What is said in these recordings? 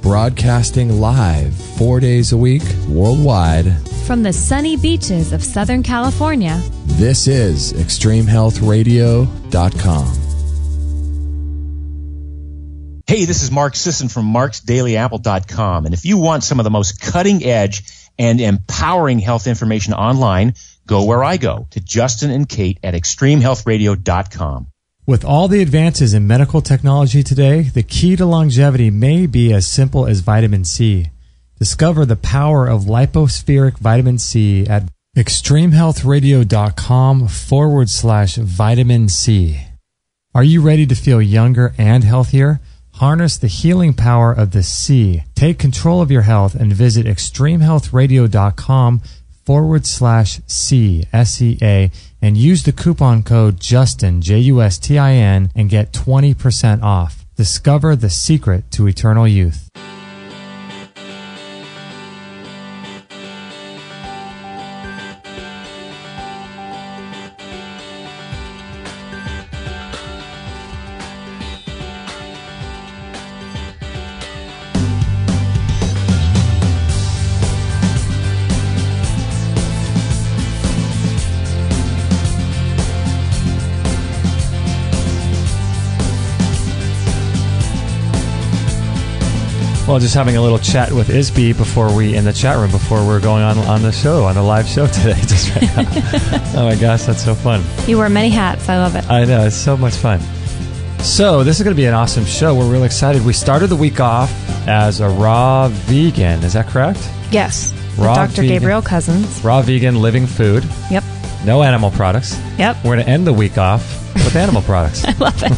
broadcasting live 4 days a week worldwide from the sunny beaches of Southern California. This is ExtremeHealthRadio.com. Hey, this is Mark Sisson from marksdailyapple.com. And if you want some of the most cutting edge and empowering health information online, go where I go, to Justin and Kate at ExtremeHealthRadio.com. With all the advances in medical technology today, the key to longevity may be as simple as vitamin C. Discover the power of lipospheric vitamin C at ExtremeHealthRadio.com/vitamin C. Are you ready to feel younger and healthier? Harness the healing power of the C. Take control of your health and visit ExtremeHealthRadio.com/C, S-E-A, and use the coupon code JUSTIN, J-U-S-T-I-N, and get 20% off. Discover the secret to eternal youth. Well, just having a little chat with Isby in the chat room before we're going on the show, on the live show today. Just right now. Oh my gosh, that's so fun. You wear many hats. I love it. I know, it's so much fun. So this is going to be an awesome show. We're really excited. We started the week off as a raw vegan. Is that correct? Yes. Raw Dr. vegan, Gabriel Cousins. Raw vegan, living food. Yep. No animal products. Yep. We're going to end the week off with animal products. I love it.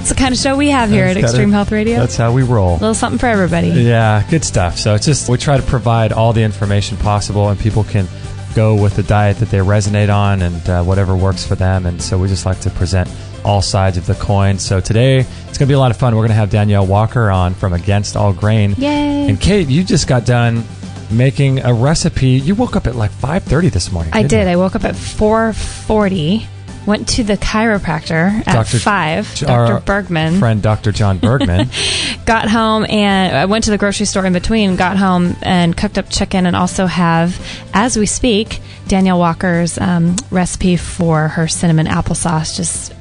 It's the kind of show we have here at Extreme Health Radio. That's how we roll. A little something for everybody. Yeah, good stuff. So it's just, we try to provide all the information possible, and people can go with the diet that they resonate on and whatever works for them. And so we just like to present all sides of the coin. So today, it's going to be a lot of fun. We're going to have Danielle Walker on from Against All Grain. Yay. And Kate, you just got done making a recipe. You woke up at like 5:30 this morning. I did. You? I woke up at 4:40. Went to the chiropractor at 5, Dr. Bergman. Friend Dr. John Bergman. Got home, and I went to the grocery store in between, got home and cooked up chicken, and also have, as we speak, Danielle Walker's recipe for her cinnamon applesauce, just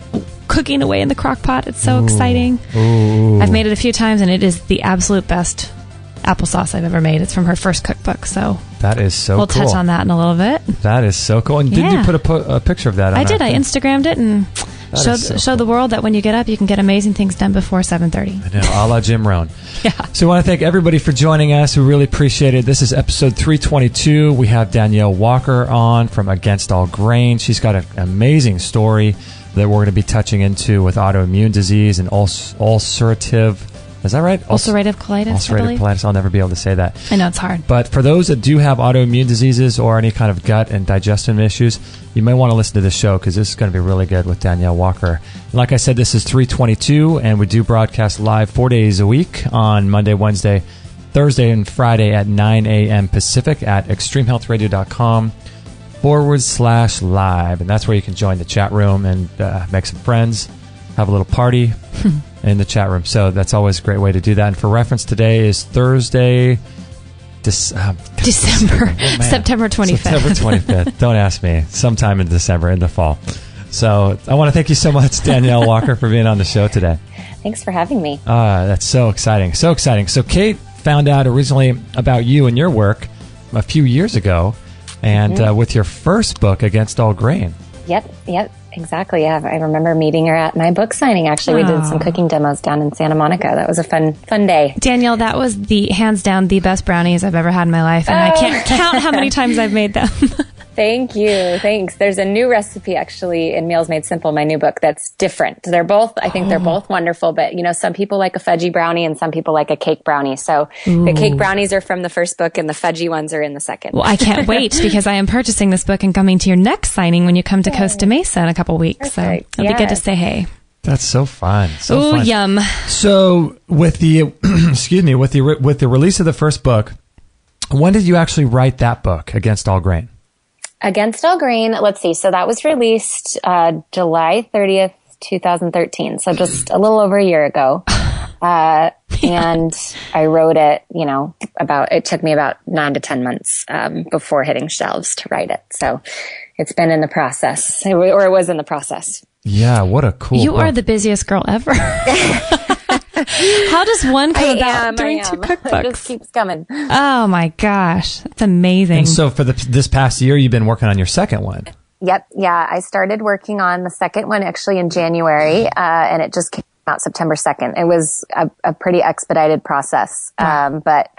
cooking away in the crock pot. It's so exciting. Ooh. I've made it a few times, and it is the absolute best applesauce I've ever made. It's from her first cookbook, so that is so we'll cool. touch on that in a little bit. That is so cool. And didn't you put a picture of that on I did. I Instagrammed it and showed the world that when you get up, you can get amazing things done before 7:30. I know, a la Jim Rohn. Yeah. So I want to thank everybody for joining us. We really appreciate it. This is episode 322. We have Danielle Walker on from Against All Grain. She's got an amazing story that we're going to be touching into with autoimmune disease and ulcerative. Is that right? Ulcerative colitis. Ulcerative colitis. I'll never be able to say that. I know, it's hard. But for those that do have autoimmune diseases or any kind of gut and digestive issues, you may want to listen to this show because this is going to be really good with Danielle Walker. And like I said, this is 322, and we do broadcast live 4 days a week on Monday, Wednesday, Thursday, and Friday at 9 a.m. Pacific at extremehealthradio.com/live. And that's where you can join the chat room and make some friends, have a little party in the chat room. So that's always a great way to do that. And for reference, today is Thursday, September 25th. September 25th. Don't ask me. Sometime in December, in the fall. So I want to thank you so much, Danielle Walker, for being on the show today. Thanks for having me. That's so exciting. So exciting. So Kate found out originally about you and your work a few years ago, and with your first book, Against All Grain. Yep, exactly. Yeah, I remember meeting her at my book signing. Actually, we did some cooking demos down in Santa Monica. That was a fun day. Danielle, that was hands down the best brownies I've ever had in my life, and I can't count how many times I've made them. Thank you. Thanks. There's a new recipe actually in Meals Made Simple, my new book, that's different. They're both, I think they're both wonderful, but some people like a fudgy brownie and some people like a cake brownie. So the cake brownies are from the first book and the fudgy ones are in the second. Well, I can't wait because I am purchasing this book and coming to your next signing when you come to Costa Mesa in a couple weeks. Perfect. So it'll be good to say hey. That's so fun. Ooh, yum. So with the, with the release of the first book, when did you actually write that book, Against All Grain? Against All Grain, let's see. So that was released July 30th, 2013. So just a little over a year ago. And I wrote it, it took me about 9 to 10 months before hitting shelves to write it. So it's been in the process, or it was in the process. Yeah, what a cool You book. are the busiest girl ever. How does one come about doing 2 cookbooks? It just keeps coming. Oh my gosh, that's amazing. And so for this past year, you've been working on your second one. Yep. Yeah. I started working on the second one actually in January, and it just came out September 2nd. It was a pretty expedited process. But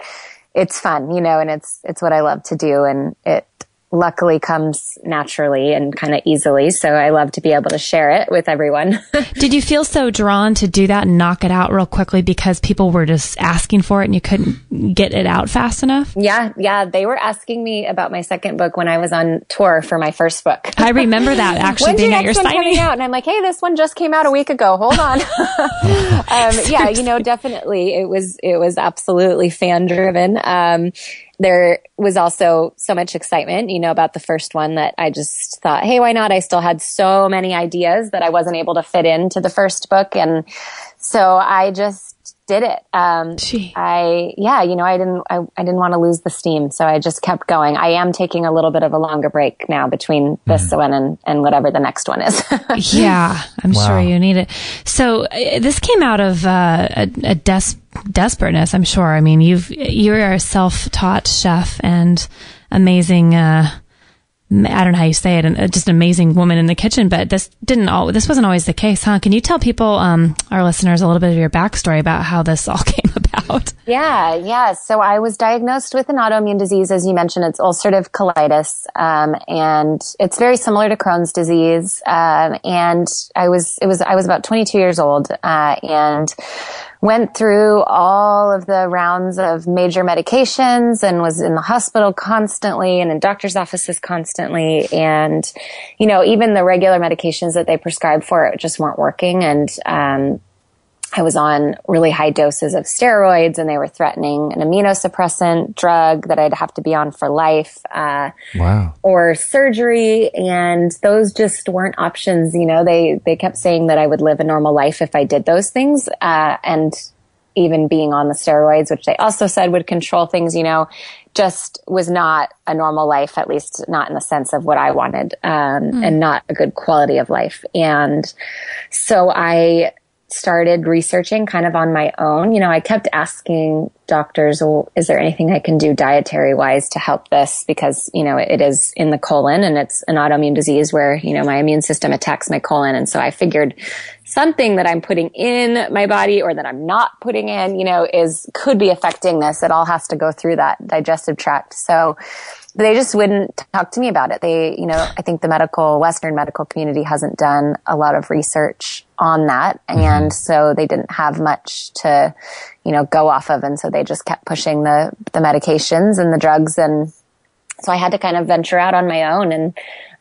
it's fun, and it's what I love to do, and it luckily comes naturally and kind of easily. So I love to be able to share it with everyone. Did you feel so drawn to do that and knock it out real quickly because people were just asking for it and you couldn't get it out fast enough? Yeah. They were asking me about my second book when I was on tour for my first book. I remember that actually being at your signing. Coming out? And I'm like, hey, this one just came out a week ago. Hold on. Definitely it was absolutely fan driven. There was also so much excitement, about the first one that I just thought, hey, why not? I still had so many ideas that I wasn't able to fit into the first book. And so I just did it. I didn't want to lose the steam. So I just kept going. I am taking a little bit of a longer break now between this one and whatever the next one is. Yeah, I'm sure you need it. So this came out of a desperateness, I'm sure. I mean, you're a self-taught chef and amazing, I don't know how you say it, and just an amazing woman in the kitchen, but this wasn't always the case, huh? Can you tell people, our listeners, a little bit of your backstory about how this all came about? Yeah. So I was diagnosed with an autoimmune disease, as you mentioned. It's ulcerative colitis, and it's very similar to Crohn's disease. And I was about 22 years old, and went through all of the rounds of major medications and was in the hospital constantly and in doctor's offices constantly. And, even the regular medications that they prescribed for it just weren't working. And, I was on really high doses of steroids, and they were threatening an immunosuppressant drug that I'd have to be on for life, or surgery. And those just weren't options. They kept saying that I would live a normal life if I did those things. And even being on the steroids, which they also said would control things, just was not a normal life, at least not in the sense of what I wanted, and not a good quality of life. And so I started researching kind of on my own. I kept asking doctors, well, is there anything I can do dietary wise to help this? Because, it is in the colon, and it's an autoimmune disease where, my immune system attacks my colon. And so I figured something that I'm putting in my body or that I'm not putting in, could be affecting this. It all has to go through that digestive tract. So they just wouldn't talk to me about it. I think the Western medical community hasn't done a lot of research on that. And so they didn't have much to, go off of. And so they just kept pushing the medications and the drugs. And so I had to kind of venture out on my own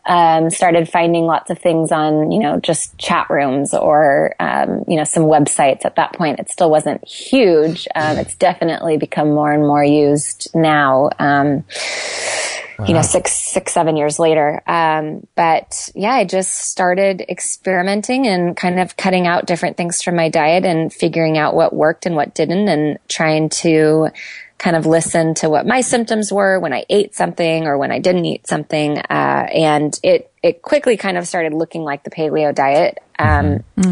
and started finding lots of things on, just chat rooms or, some websites. At that point, it still wasn't huge. It's definitely become more and more used now. 6-7 years later. But yeah, I just started experimenting and kind of cutting out different things from my diet and figuring out what worked and what didn't, and trying to kind of listen to what my symptoms were when I ate something or when I didn't eat something. And it quickly kind of started looking like the paleo diet,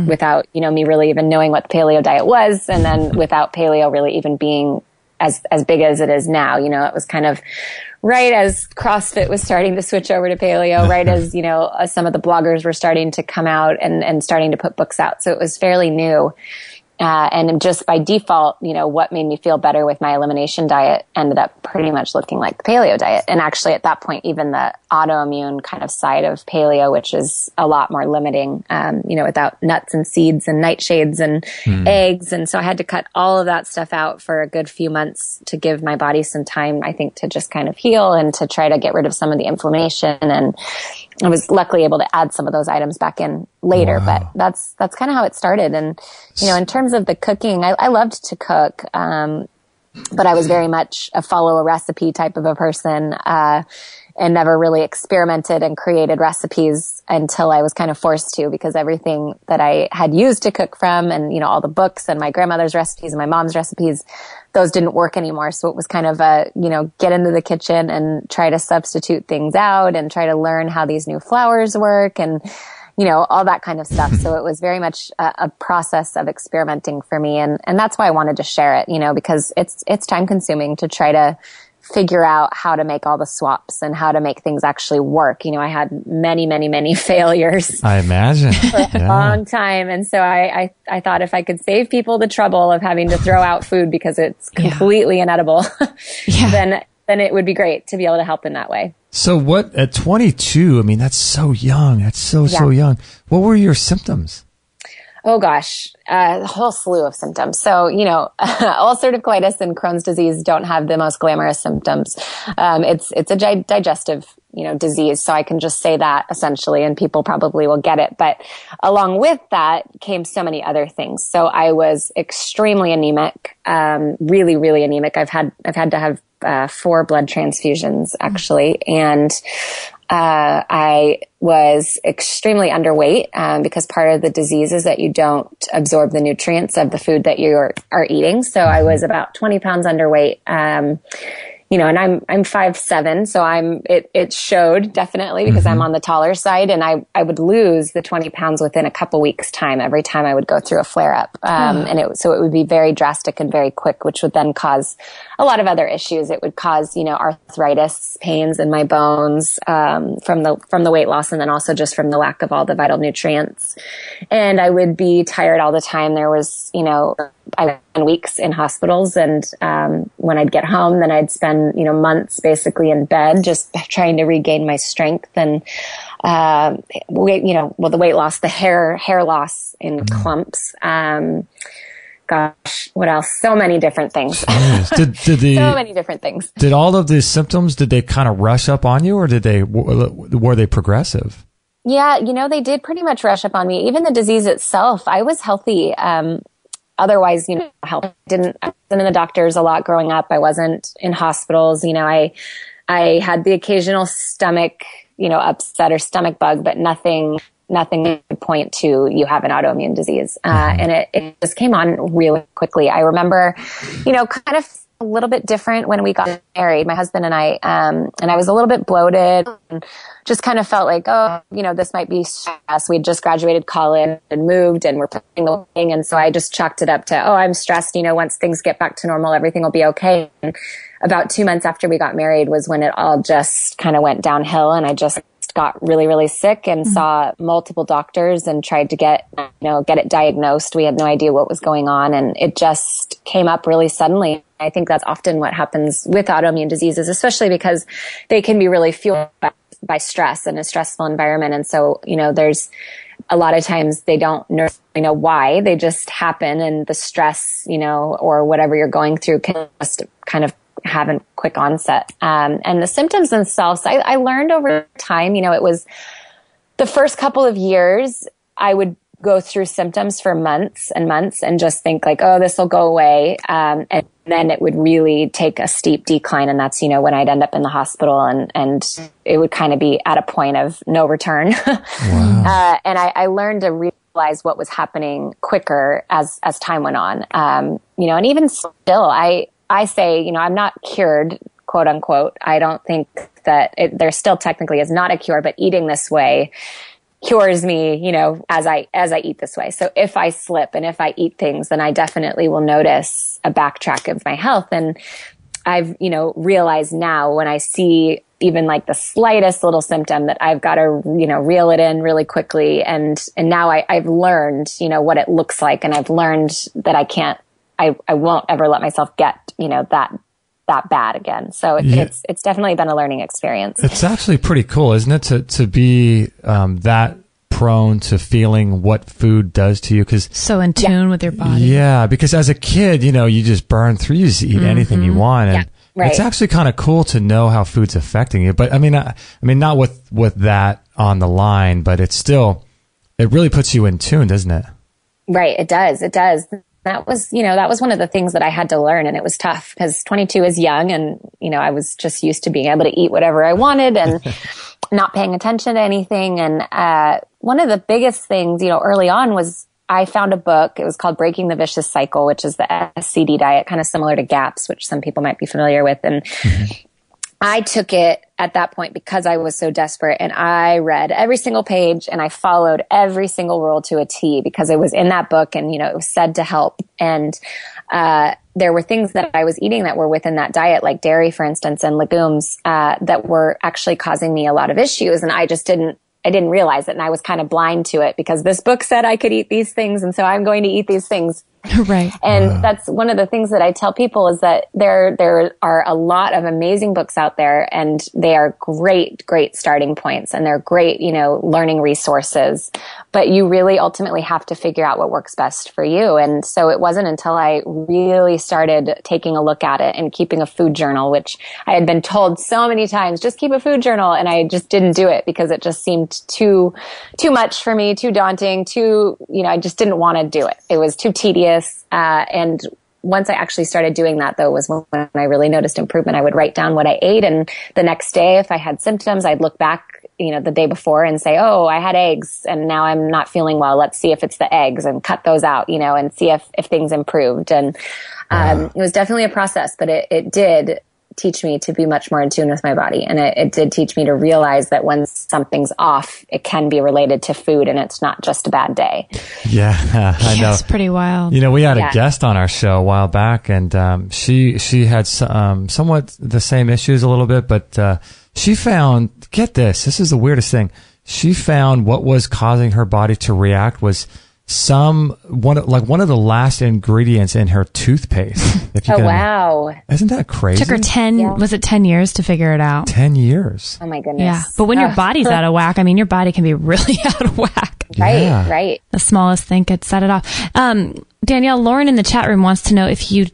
without, me really even knowing what the paleo diet was. And then without paleo really even being as big as it is now. It was kind of right as CrossFit was starting to switch over to paleo, right as, some of the bloggers were starting to come out and starting to put books out. So it was fairly new. And just by default, what made me feel better with my elimination diet ended up pretty much looking like the paleo diet. And actually at that point, even the autoimmune kind of side of paleo, which is a lot more limiting, without nuts and seeds and nightshades and eggs. And so I had to cut all of that stuff out for a good few months to give my body some time, I think, to just kind of heal and to try to get rid of some of the inflammation. And I was luckily able to add some of those items back in later, but that's kind of how it started. And, in terms of the cooking, I loved to cook. but I was very much a follow a recipe type of a person, and never really experimented and created recipes until I was kind of forced to, because everything that I had used to cook from, and, you know, all the books and my grandmother's recipes and my mom's recipes, those didn't work anymore. So it was kind of a, you know, get into the kitchen and try to substitute things out and try to learn how these new flours work and, you know, all that kind of stuff. So it was very much a process of experimenting for me. And that's why I wanted to share it, you know, because it's time consuming to try to figure out how to make all the swaps and how to make things actually work. You know, I had many failures. I imagine. For a long time. And so I thought if I could save people the trouble of having to throw out food because it's completely inedible, then it would be great to be able to help in that way. So what, at 22, I mean, that's so young. That's so young. What were your symptoms? Oh gosh, a whole slew of symptoms. So, you know, ulcerative colitis and Crohn's disease don't have the most glamorous symptoms. It's a digestive, you know, disease. So I can just say that essentially, and people probably will get it. But along with that came so many other things. So I was extremely anemic, really anemic. I've had to have 4 blood transfusions actually. And I was extremely underweight, because part of the disease is that you don't absorb the nutrients of the food that you are eating. So I was about 20 pounds underweight. You know, and I'm 5'7", so it showed definitely because I'm on the taller side, and I would lose the 20 pounds within a couple weeks time every time I would go through a flare up. So it would be very drastic and very quick, which would then cause a lot of other issues. It would cause, you know, arthritis, pains in my bones, from the weight loss, and then also just from the lack of all the vital nutrients. And I would be tired all the time. There was, you know, I spent weeks in hospitals, and when I'd get home, then I'd spend, you know, months basically in bed, just trying to regain my strength and weight, you know, well, the weight loss, the hair loss in clumps. Gosh, what else? So many different things. Did so many different things. Did all of these symptoms, did they kind of rush up on you, or were they progressive? Yeah, you know, they did pretty much rush up on me. Even the disease itself, I was healthy. Otherwise, you know, I wasn't in the doctors a lot growing up. I wasn't in hospitals. You know, I had the occasional stomach, you know, upset or stomach bug, but nothing could point to you have an autoimmune disease. And it just came on really quickly. I remember, you know, kind of a little bit different when we got married, my husband and I was a little bit bloated and just kind of felt like, oh, you know, this might be stress. We'd just graduated college and moved, and we're putting the wing. And so I just chalked it up to, oh, I'm stressed. You know, once things get back to normal, everything will be okay. And about 2 months after we got married was when it all just kind of went downhill, and I just got really sick and saw multiple doctors and tried to get it diagnosed. We had no idea what was going on, and it just came up really suddenly. I think that's often what happens with autoimmune diseases, especially because they can be really fueled by stress and a stressful environment. And so, you know, there's a lot of times they don't know why, they just happen, and the stress, you know, or whatever you're going through can just kind of have a quick onset. And the symptoms themselves, I learned over time, you know, it was the first couple of years, I would go through symptoms for months and months and just think like, oh, this will go away. And then it would really take a steep decline. And that's, you know, when I'd end up in the hospital, and it would kind of be at a point of no return. Wow. And I learned to realize what was happening quicker as time went on. You know, and even still, I say, you know, I'm not cured, quote unquote. I don't think that there still technically is not a cure, but eating this way cures me, you know, as I eat this way. So if I slip and if I eat things, then I definitely will notice a backtrack of my health. And I've, you know, realized now when I see even like the slightest little symptom that I've got to, you know, reel it in really quickly. And now I've learned, you know, what it looks like. And I've learned that I won't ever let myself get, you know, that bad again. So it's definitely been a learning experience. It's actually pretty cool, isn't it, to be that prone to feeling what food does to you? Because so in tune with your body. Yeah, because as a kid, you know, you just burn through, you just eat anything you want, and right. It's actually kind of cool to know how food's affecting you. But I mean, not with that on the line, but it's still, it really puts you in tune, doesn't it? Right. It does. that was one of the things that I had to learn, and it was tough because 22 is young, and, I was just used to being able to eat whatever I wanted and not paying attention to anything. And, one of the biggest things, early on was I found a book. It was called Breaking the Vicious Cycle, which is the SCD diet, kind of similar to GAPS, which some people might be familiar with. And I took it at that point because I was so desperate, and I read every single page and I followed every single rule to a T because it was in that book, and, it was said to help. And, there were things that I was eating that were within that diet, like dairy, for instance, and legumes, that were actually causing me a lot of issues. And I didn't realize it. And I was kind of blind to it because this book said I could eat these things. And so I'm going to eat these things. Right. And that's one of the things that I tell people is that there are a lot of amazing books out there, and they are great starting points, and they're great, learning resources, but you really ultimately have to figure out what works best for you. And so it wasn't until I really started taking a look at it and keeping a food journal, which I had been told so many times, just keep a food journal. And I just didn't do it because it just seemed too much for me, too daunting, I just didn't want to do it. It was too tedious. And once I actually started doing that, though, was when I really noticed improvement. I would write down what I ate, and the next day, if I had symptoms, I'd look back, the day before and say, oh, I had eggs and now I'm not feeling well. Let's see if it's the eggs, and cut those out, and see if things improved. And it was definitely a process, but it did teach me to be much more in tune with my body. And it did teach me to realize that when something's off, it can be related to food, and it's not just a bad day. Yeah, I know. It's pretty wild. We had a guest on our show a while back, and she had somewhat the same issues a little bit, but she found, get this is the weirdest thing. She found what was causing her body to react was one of the last ingredients in her toothpaste. Wow. Isn't that crazy? Took her 10 years to figure it out. 10 years. Oh my goodness. Yeah. But when your body's out of whack, your body can be really out of whack. Right. The smallest thing could set it off. Danielle, Lauren in the chat room wants to know if you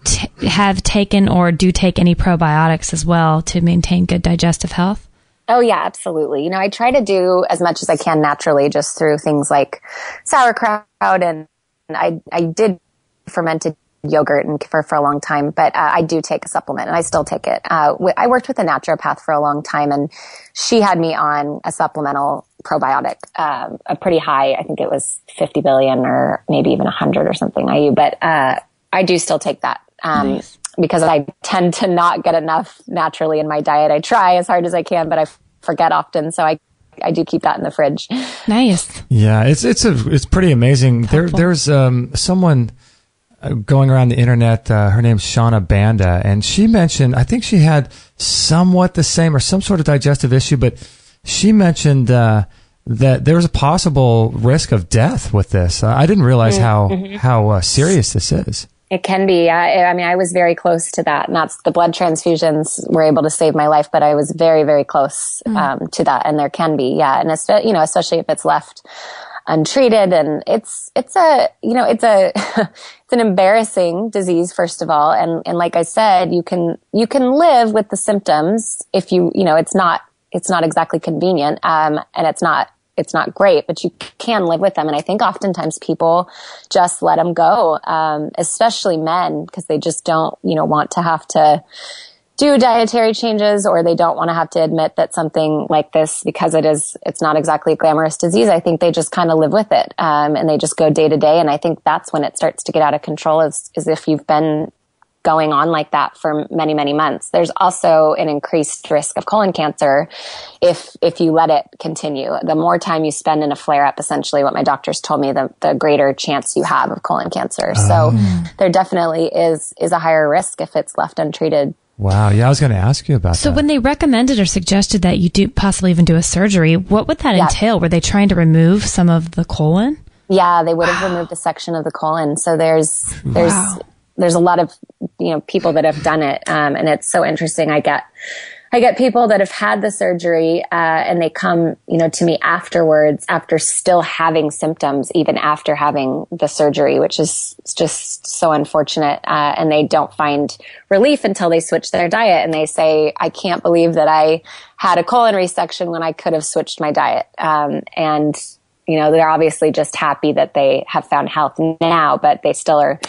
have taken or do take any probiotics as well to maintain good digestive health. Oh yeah, absolutely. I try to do as much as I can naturally, just through things like sauerkraut, and I did fermented yogurt for a long time, but I do take a supplement, and I still take it. I worked with a naturopath for a long time, and she had me on a supplemental probiotic, a pretty high, I think it was 50 billion or maybe even 100 or something IU, but I do still take that. Nice. Because I tend to not get enough naturally in my diet. I try as hard as I can, but I forget often. So I do keep that in the fridge. Nice. Yeah, it's pretty amazing. There's someone going around the internet. Her name's Shauna Banda, and she mentioned, I think she had somewhat the same or some sort of digestive issue, but she mentioned that there's a possible risk of death with this. I didn't realize how serious this is. It can be. I was very close to that. Not the blood transfusions were able to save my life, but I was very, very close to that. And there can be, and especially if it's left untreated. And it's an embarrassing disease, first of all. And like I said, you can live with the symptoms if it's not exactly convenient, and it's not great, but you can live with them. And I think oftentimes people just let them go, especially men, because they just don't, want to have to do dietary changes, or they don't want to have to admit that something like this, because it's not exactly a glamorous disease. I think they just kind of live with it, and they just go day to day. And I think that's when it starts to get out of control, is if you've been going on like that for many, many months. There's also an increased risk of colon cancer if you let it continue. The more time you spend in a flare-up, essentially what my doctors told me, the greater chance you have of colon cancer. So there definitely is a higher risk if it's left untreated. Wow. Yeah, I was going to ask you about that. So when they recommended or suggested that you do possibly even do a surgery, what would that entail? Were they trying to remove some of the colon? Yeah, they would have removed a section of the colon. So there's a lot of, people that have done it. And it's so interesting. I get people that have had the surgery, and they come, to me afterwards, after still having symptoms, even after having the surgery, which is just so unfortunate. And they don't find relief until they switch their diet. And they say, I can't believe that I had a colon resection when I could have switched my diet. And they're obviously just happy that they have found health now, but they still are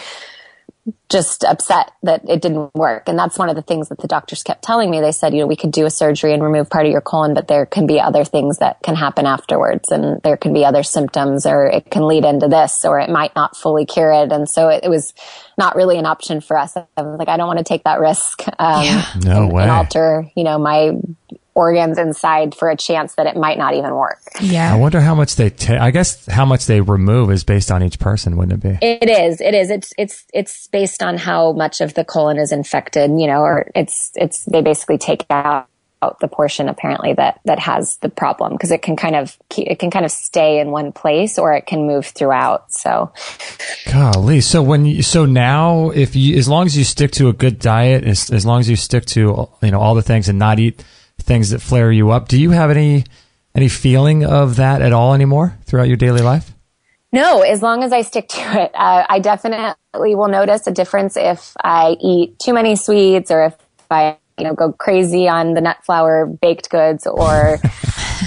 just upset that it didn't work. And that's one of the things that the doctors kept telling me. They said, we could do a surgery and remove part of your colon, but there can be other things that can happen afterwards, and there can be other symptoms, or it can lead into this, or it might not fully cure it. And so it was not really an option for us. I was like, I don't want to take that risk and alter, my organs inside for a chance that it might not even work. Yeah. I wonder how much I guess how much they remove is based on each person, wouldn't it be? It is. It's based on how much of the colon is infected, or they basically take out the portion apparently that has the problem, because it can kind of stay in one place, or it can move throughout. So, golly. So now as long as you stick to a good diet, as long as you stick to all the things and not eat things that flare you up, do you have any feeling of that at all anymore throughout your daily life? No, as long as I stick to it. I definitely will notice a difference if I eat too many sweets, or if I go crazy on the nut flour baked goods, or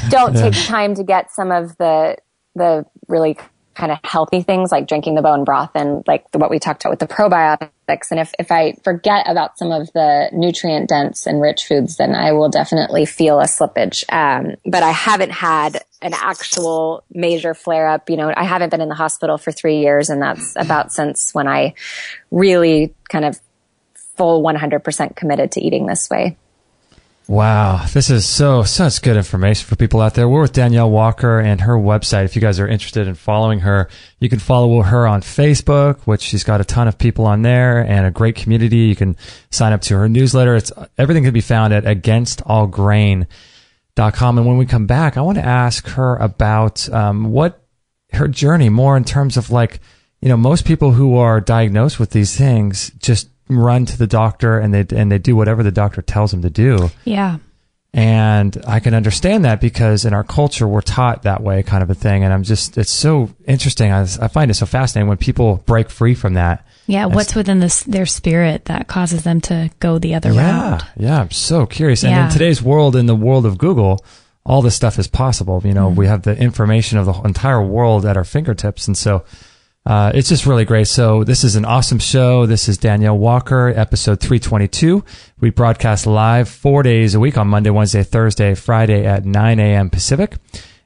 don't take time to get some of the really kind of healthy things like drinking the bone broth and like what we talked about with the probiotics. And if I forget about some of the nutrient dense and rich foods, then I will definitely feel a slippage. But I haven't had an actual major flare up. I haven't been in the hospital for 3 years, and that's about since when I really kind of full 100% committed to eating this way. Wow, this is such good information for people out there. We're with Danielle Walker and her website. If you guys are interested in following her, you can follow her on Facebook, which she's got a ton of people on there and a great community. You can sign up to her newsletter. Everything can be found at againstallgrain.com. And when we come back, I want to ask her about what her journey, more in terms of most people who are diagnosed with these things just run to the doctor and they do whatever the doctor tells them to do. Yeah. And I can understand that, because in our culture we're taught that way, kind of a thing. And it's so interesting. I find it so fascinating when people break free from that. Yeah. What's within their spirit that causes them to go the other route? Yeah. I'm so curious. And in today's world, in the world of Google, all this stuff is possible. We have the information of the entire world at our fingertips. And so it's just really great. So this is an awesome show. This is Danielle Walker, episode 322. We broadcast live 4 days a week on Monday, Wednesday, Thursday, Friday at 9 a.m. Pacific.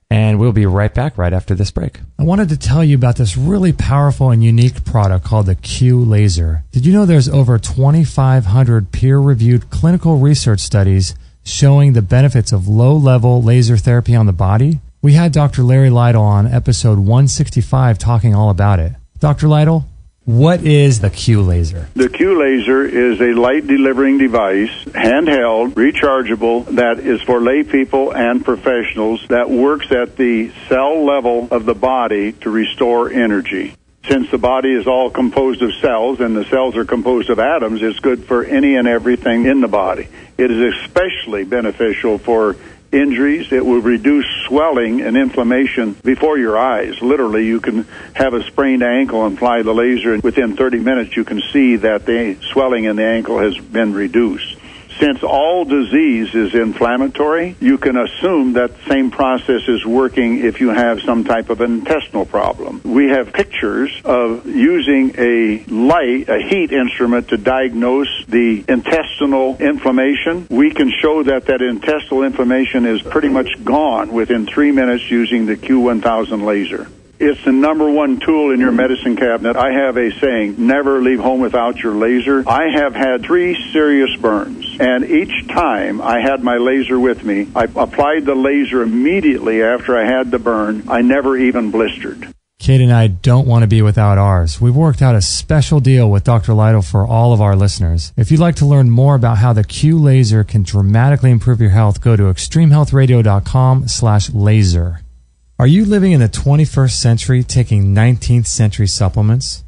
And we'll be right back right after this break. I wanted to tell you about this really powerful and unique product called the Q Laser. Did you know there's over 2,500 peer-reviewed clinical research studies showing the benefits of low-level laser therapy on the body? We had Dr. Larry Lytle on episode 165 talking all about it. Dr. Lytle, what is the Q Laser? The Q Laser is a light-delivering device, handheld, rechargeable, that is for lay people and professionals, that works at the cell level of the body to restore energy. Since the body is all composed of cells and the cells are composed of atoms, it's good for any and everything in the body. It is especially beneficial for injuries. It will reduce swelling and inflammation before your eyes. Literally, you can have a sprained ankle and apply the laser, and within 30 minutes you can see that the swelling in the ankle has been reduced. Since all disease is inflammatory, you can assume that same process is working if you have some type of intestinal problem. We have pictures of using a heat instrument to diagnose the intestinal inflammation. We can show that intestinal inflammation is pretty much gone within 3 minutes using the Q1000 laser. It's the number one tool in your medicine cabinet. I have a saying, never leave home without your laser. I have had 3 serious burns, and each time I had my laser with me, I applied the laser immediately after I had the burn. I never even blistered. Kate and I don't want to be without ours. We've worked out a special deal with Dr. Lytle for all of our listeners. If you'd like to learn more about how the Q Laser can dramatically improve your health, go to extremehealthradio.com/laser. Are you living in the 21st century taking 19th century supplements?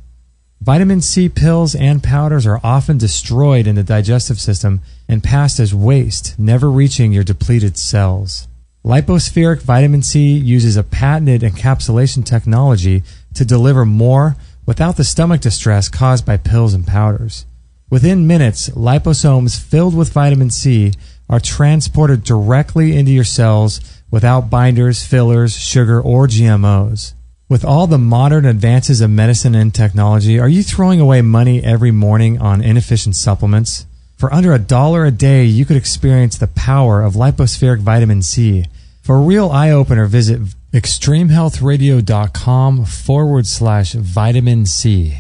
Vitamin C pills and powders are often destroyed in the digestive system and passed as waste, never reaching your depleted cells. Lipospheric vitamin C uses a patented encapsulation technology to deliver more without the stomach distress caused by pills and powders. Within minutes, liposomes filled with vitamin C are transported directly into your cells without binders, fillers, sugar, or GMOs. With all the modern advances of medicine and technology, are you throwing away money every morning on inefficient supplements? For under $1 a day, you could experience the power of lipospheric vitamin C. For a real eye-opener, visit extremhealthradio.com/vitamin C.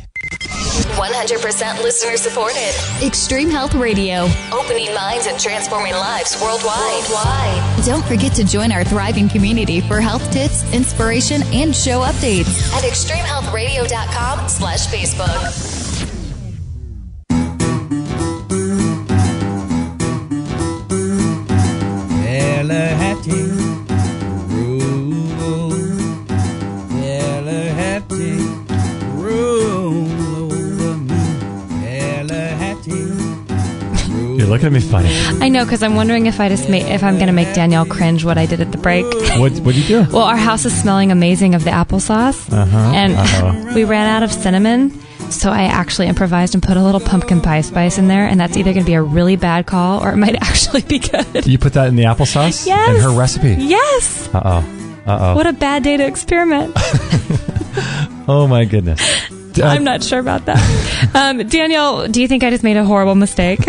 100% listener supported. Extreme Health Radio. Opening minds and transforming lives worldwide. Don't forget to join our thriving community for health tips, inspiration, and show updates at extremehealthradio.com/Facebook. You're looking at me funny. I know, because I'm wondering if if I'm going to make Danielle cringe what I did at the break. What'd you do? Well, our house is smelling amazing of the applesauce, and we ran out of cinnamon, so I actually improvised and put a little pumpkin pie spice in there, and that's either going to be a really bad call or it might actually be good. You put that in the applesauce? Yes. In her recipe? Yes. Uh-oh. What a bad day to experiment. Oh, my goodness. I'm not sure about that. Danielle, do you think I just made a horrible mistake?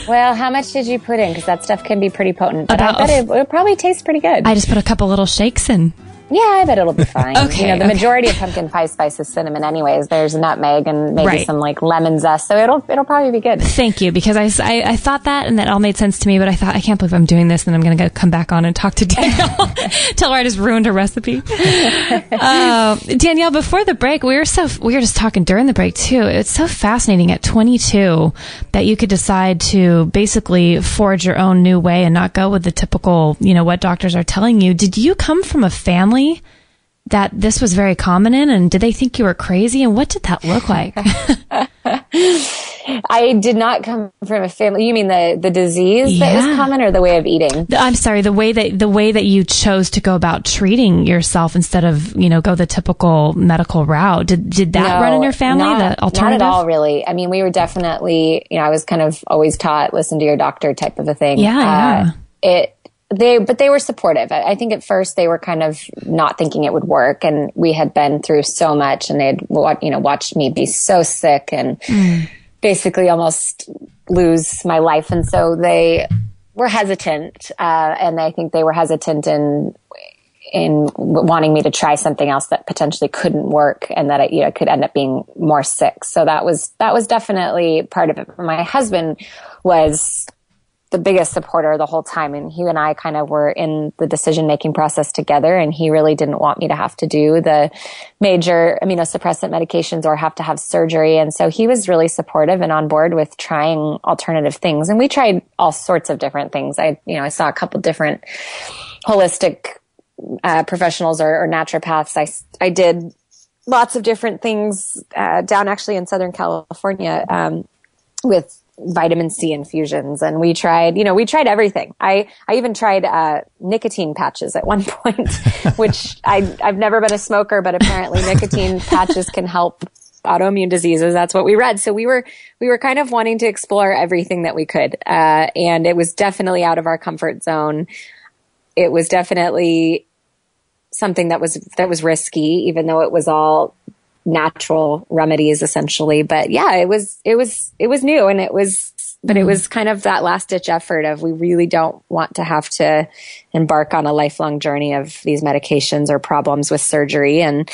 Well, how much did you put in? Because that stuff can be pretty potent. But I bet it'll probably taste pretty good. I just put a couple little shakes in. Yeah, I bet it'll be fine. Okay, the majority of pumpkin pie spice is cinnamon anyways. There's nutmeg and maybe Right. some like lemon zest. So it'll probably be good. Thank you, because I thought that and that all made sense to me, but I thought, I can't believe I'm doing this and I'm going to come back on and talk to Danielle. Tell her I just ruined her recipe. Danielle, before the break, we were just talking during the break too. It's so fascinating at 22 that you could decide to basically forge your own new way and not go with the typical, what doctors are telling you. Did you come from a family that this was very common in, and did they think you were crazy, and what did that look like? I did not come from a family. You mean the disease that was common, or the way of eating? I'm sorry, the way that you chose to go about treating yourself instead of go the typical medical route. Did that run in your family? The alternative? Not at all, really. I mean, we were definitely. I was kind of always taught listen to your doctor type of a thing. Yeah. But they were supportive. I think at first they were kind of not thinking it would work, and we had been through so much, and they had watched me be so sick and basically almost lose my life, and so they were hesitant, and I think they were hesitant in wanting me to try something else that potentially couldn't work, and that I could end up being more sick. So that was definitely part of it. My husband was the biggest supporter the whole time. And he and I kind of were in the decision-making process together. And he really didn't want me to have to do the major immunosuppressant medications or have to have surgery. And so he was really supportive and on board with trying alternative things. And we tried all sorts of different things. I saw a couple different holistic professionals or naturopaths. I did lots of different things down actually in Southern California with vitamin C infusions, and we tried everything. I even tried nicotine patches at one point, which I've never been a smoker, but apparently nicotine patches can help autoimmune diseases. That's what we read. So we were kind of wanting to explore everything that we could, and it was definitely out of our comfort zone. It was definitely something that was risky, even though it was all natural remedies essentially. But yeah, it was new, and it was kind of that last ditch effort of, we really don't want to have to embark on a lifelong journey of these medications or problems with surgery. And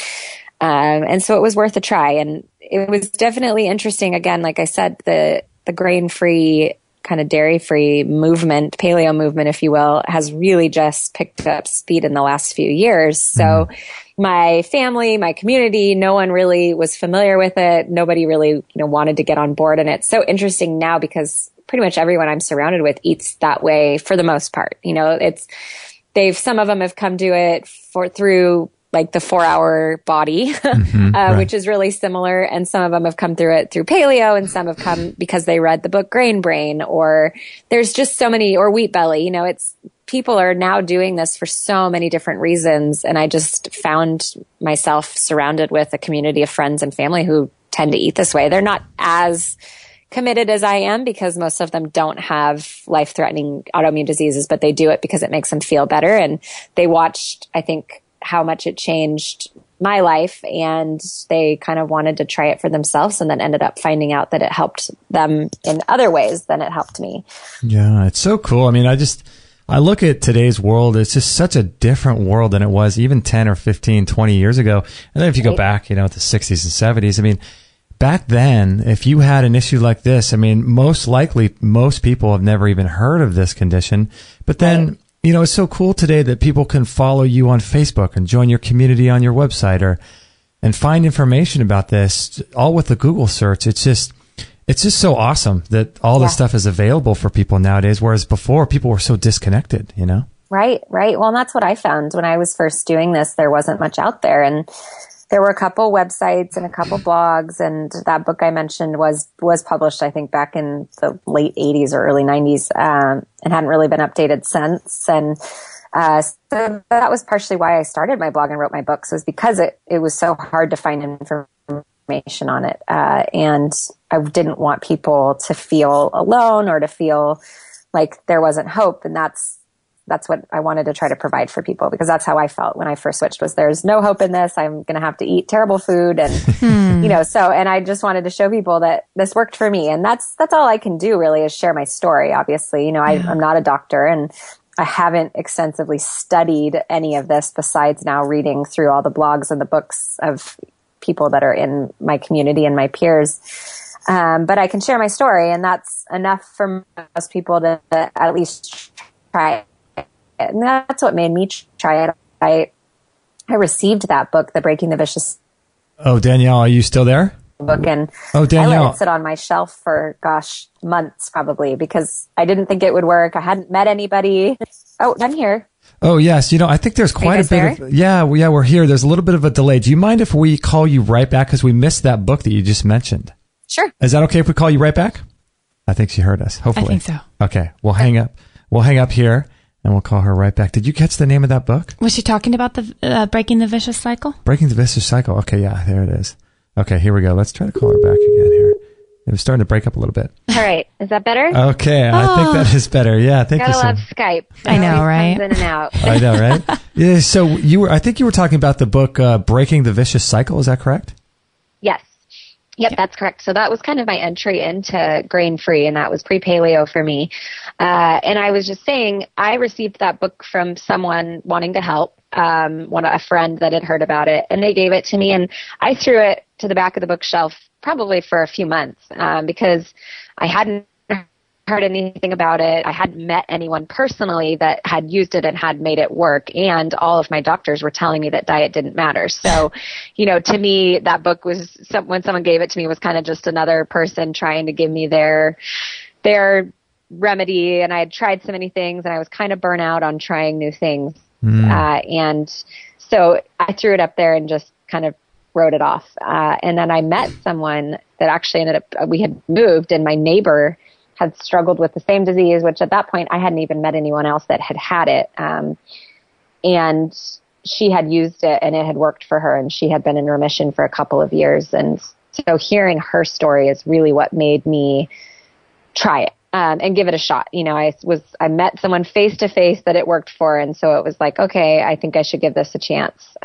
so it was worth a try. And it was definitely interesting. Again, like I said, the grain-free, kind of dairy-free movement, paleo movement, if you will, has really just picked up speed in the last few years. So my family, my community, no one really was familiar with it. Nobody really, wanted to get on board. And it's so interesting now because pretty much everyone I'm surrounded with eats that way for the most part. Some of them have come to it through like the 4-Hour Body, right, which is really similar. And some of them have come through it through paleo, and some have come because they read the book Grain Brain, or there's just so many, or Wheat Belly. People are now doing this for so many different reasons. And I just found myself surrounded with a community of friends and family who tend to eat this way. They're not as committed as I am, because most of them don't have life-threatening autoimmune diseases, but they do it because it makes them feel better. And they watched, I think, how much it changed my life, and they kind of wanted to try it for themselves, and then ended up finding out that it helped them in other ways than it helped me. Yeah, it's so cool. I mean, I look at today's world, it's just such a different world than it was even 10 or 15, 20 years ago. And then if you go back, the 60s and 70s, I mean, back then, if you had an issue like this, I mean, most likely, most people have never even heard of this condition. But then, it's so cool today that people can follow you on Facebook and join your community on your website and find information about this, all with the Google search. It's just so awesome that all this stuff is available for people nowadays, whereas before people were so disconnected, Right. Well, and that's what I found when I was first doing this. There wasn't much out there, and there were a couple websites and a couple blogs, and that book I mentioned was published, I think, back in the late 80s or early 90s, and hadn't really been updated since. And so that was partially why I started my blog and wrote my books, was because it was so hard to find information on it. And I didn't want people to feel alone or to feel like there wasn't hope. And that's what I wanted to try to provide for people, because that's how I felt when I first switched, was there's no hope in this. I'm going to have to eat terrible food. And, and I just wanted to show people that this worked for me. And that's all I can do really, is share my story. Obviously, I'm not a doctor, and I haven't extensively studied any of this besides now reading through all the blogs and the books of people that are in my community and my peers. But I can share my story, and that's enough for most people to at least try it. And that's what made me try it. I received that book, The Breaking the Vicious. Oh, Danielle, are you still there? Book, and Danielle, I let it sit on my shelf for months probably, because I didn't think it would work. I hadn't met anybody. Oh, I'm here. Oh, yes. I think there's quite a bit of... Yeah, we're here. There's a little bit of a delay. Do you mind if we call you right back? Because we missed that book that you just mentioned. Sure. Is that okay if we call you right back? I think she heard us, hopefully. I think so. Okay, we'll hang up. We'll hang up here, and we'll call her right back. Did you catch the name of that book? Was she talking about the Breaking the Vicious Cycle? Breaking the Vicious Cycle. Okay, yeah, there it is. Okay, here we go. Let's try to call her back again here. It was starting to break up a little bit. All right. Is that better? Okay, I think that is better. Yeah, thank you so much. Gotta love Skype. I know, right? Comes in and out. I know, right? Yeah, so I think you were talking about the book Breaking the Vicious Cycle. Is that correct? Yes. Yep, that's correct. So that was kind of my entry into grain-free, and that was pre-paleo for me. And I was just saying, I received that book from someone wanting to help, a friend that had heard about it, and they gave it to me, and I threw it to the back of the bookshelf probably for a few months, because I hadn't heard anything about it. I hadn't met anyone personally that had used it and had made it work. And all of my doctors were telling me that diet didn't matter. So, to me, that book was, when someone gave it to me, was kind of just another person trying to give me their remedy. And I had tried so many things, and I was kind of burnt out on trying new things. And so I threw it up there and just kind of wrote it off. And then I met someone that actually we had moved, and my neighbor had struggled with the same disease, which at that point I hadn't even met anyone else that had it. And she had used it, and it had worked for her, and she had been in remission for a couple of years. And so hearing her story is really what made me try it, and give it a shot. I met someone face to face that it worked for. And so it was like, okay, I think I should give this a chance.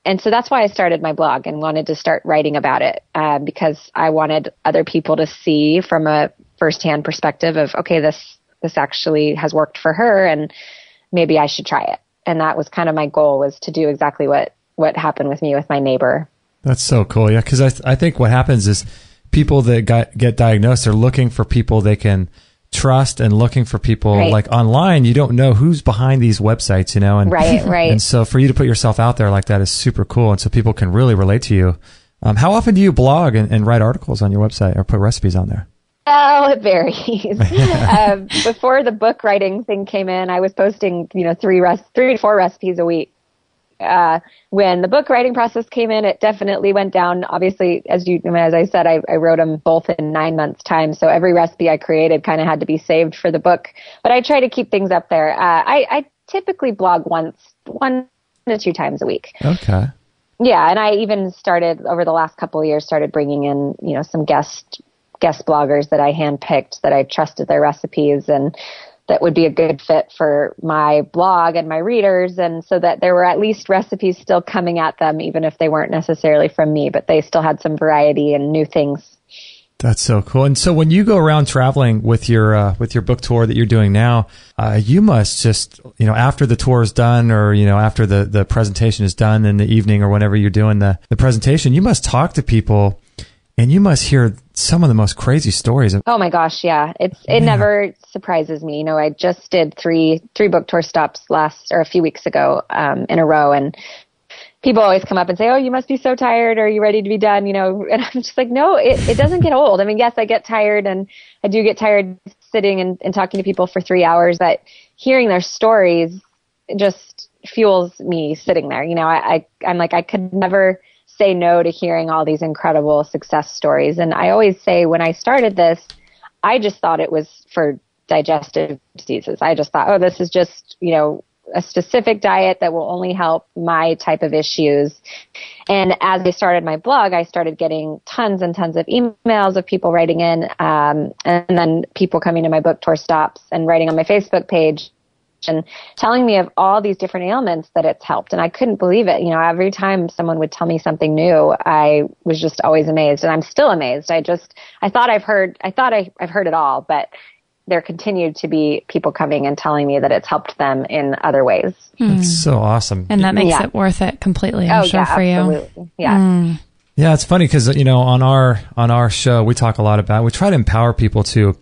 And so that's why I started my blog and wanted to start writing about it, because I wanted other people to see from a firsthand perspective of, okay, this actually has worked for her, and maybe I should try it. And that was kind of my goal, was to do exactly what happened with me with my neighbor. That's so cool. Yeah. Cause I think what happens is people that get diagnosed are looking for people they can trust, and looking for people like online. You don't know who's behind these websites, and right. And so for you to put yourself out there like that is super cool. And so people can really relate to you. How often do you blog and write articles on your website, or put recipes on there? Oh, it varies. Before the book writing thing came in, I was posting, 3 to 4 recipes a week. When the book writing process came in, it definitely went down. Obviously, as I said, I wrote them both in 9 months' time. So every recipe I created kind of had to be saved for the book. But I try to keep things up there. I typically blog 1 to 2 times a week. Okay. Yeah, and I even started over the last couple of years, started bringing in, some guest bloggers that I handpicked, that I trusted their recipes and that would be a good fit for my blog and my readers. And so that there were at least recipes still coming at them, even if they weren't necessarily from me, but they still had some variety and new things. That's so cool. And so when you go around traveling with your book tour that you're doing now, you must just, after the tour is done, or, after the presentation is done in the evening or whenever you're doing the presentation, you must talk to people and you must hear some of the most crazy stories. Oh my gosh. Yeah. It never surprises me. I just did three book tour stops a few weeks ago, in a row, and people always come up and say, "Oh, you must be so tired. Are you ready to be done?" And I'm just like, no, it doesn't get old. I mean, yes, I get tired, and I do get tired sitting and talking to people for 3 hours, but hearing their stories just fuels me sitting there. I'm like, I could never say no to hearing all these incredible success stories. And I always say, when I started this, I just thought it was for digestive diseases. I just thought, oh, this is just, a specific diet that will only help my type of issues. And as I started my blog, I started getting tons and tons of emails of people writing in, and then people coming to my book tour stops and writing on my Facebook page and telling me of all these different ailments that it's helped. And I couldn't believe it. Every time someone would tell me something new, I was just always amazed, and I'm still amazed. I thought I've heard it all, but there continued to be people coming and telling me that it's helped them in other ways. That's so awesome. And that makes it worth it completely, I'm sure, for absolutely. you. Yeah. Yeah, it's funny because, on our show, we talk a lot about, we try to empower people to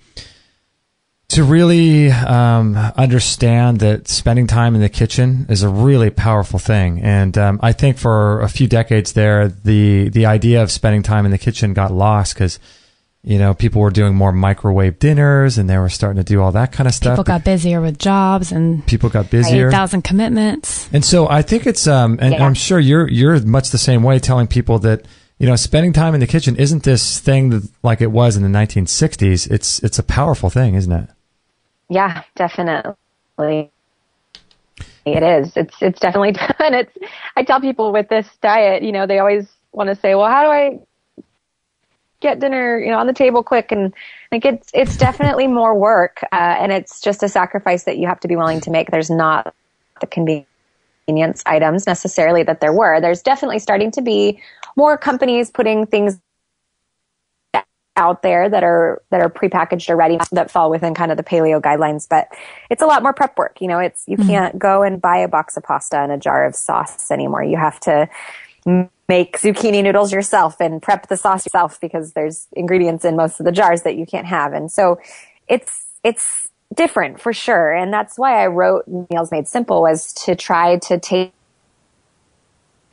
really understand that spending time in the kitchen is a really powerful thing. And I think for a few decades there, the idea of spending time in the kitchen got lost because people were doing more microwave dinners and they were starting to do all that kind of stuff. People got busier with jobs and people got busier. 8,000 commitments. And so I think it's, I'm sure you're much the same way, telling people that, spending time in the kitchen isn't this thing that, like it was in the 1960s. It's a powerful thing, isn't it? Yeah, definitely. It is. It's definitely, and I tell people with this diet, they always want to say, well, how do I get dinner, on the table quick? And like, it's definitely more work. And it's just a sacrifice that you have to be willing to make. There's not the convenience items necessarily that there were. There's definitely starting to be more companies putting things out there that are prepackaged or ready, that fall within kind of the paleo guidelines, but it's a lot more prep work. You can't go and buy a box of pasta and a jar of sauce anymore. You have to make zucchini noodles yourself and prep the sauce yourself because there's ingredients in most of the jars that you can't have. And so it's different for sure. And that's why I wrote Meals Made Simple, was to try to take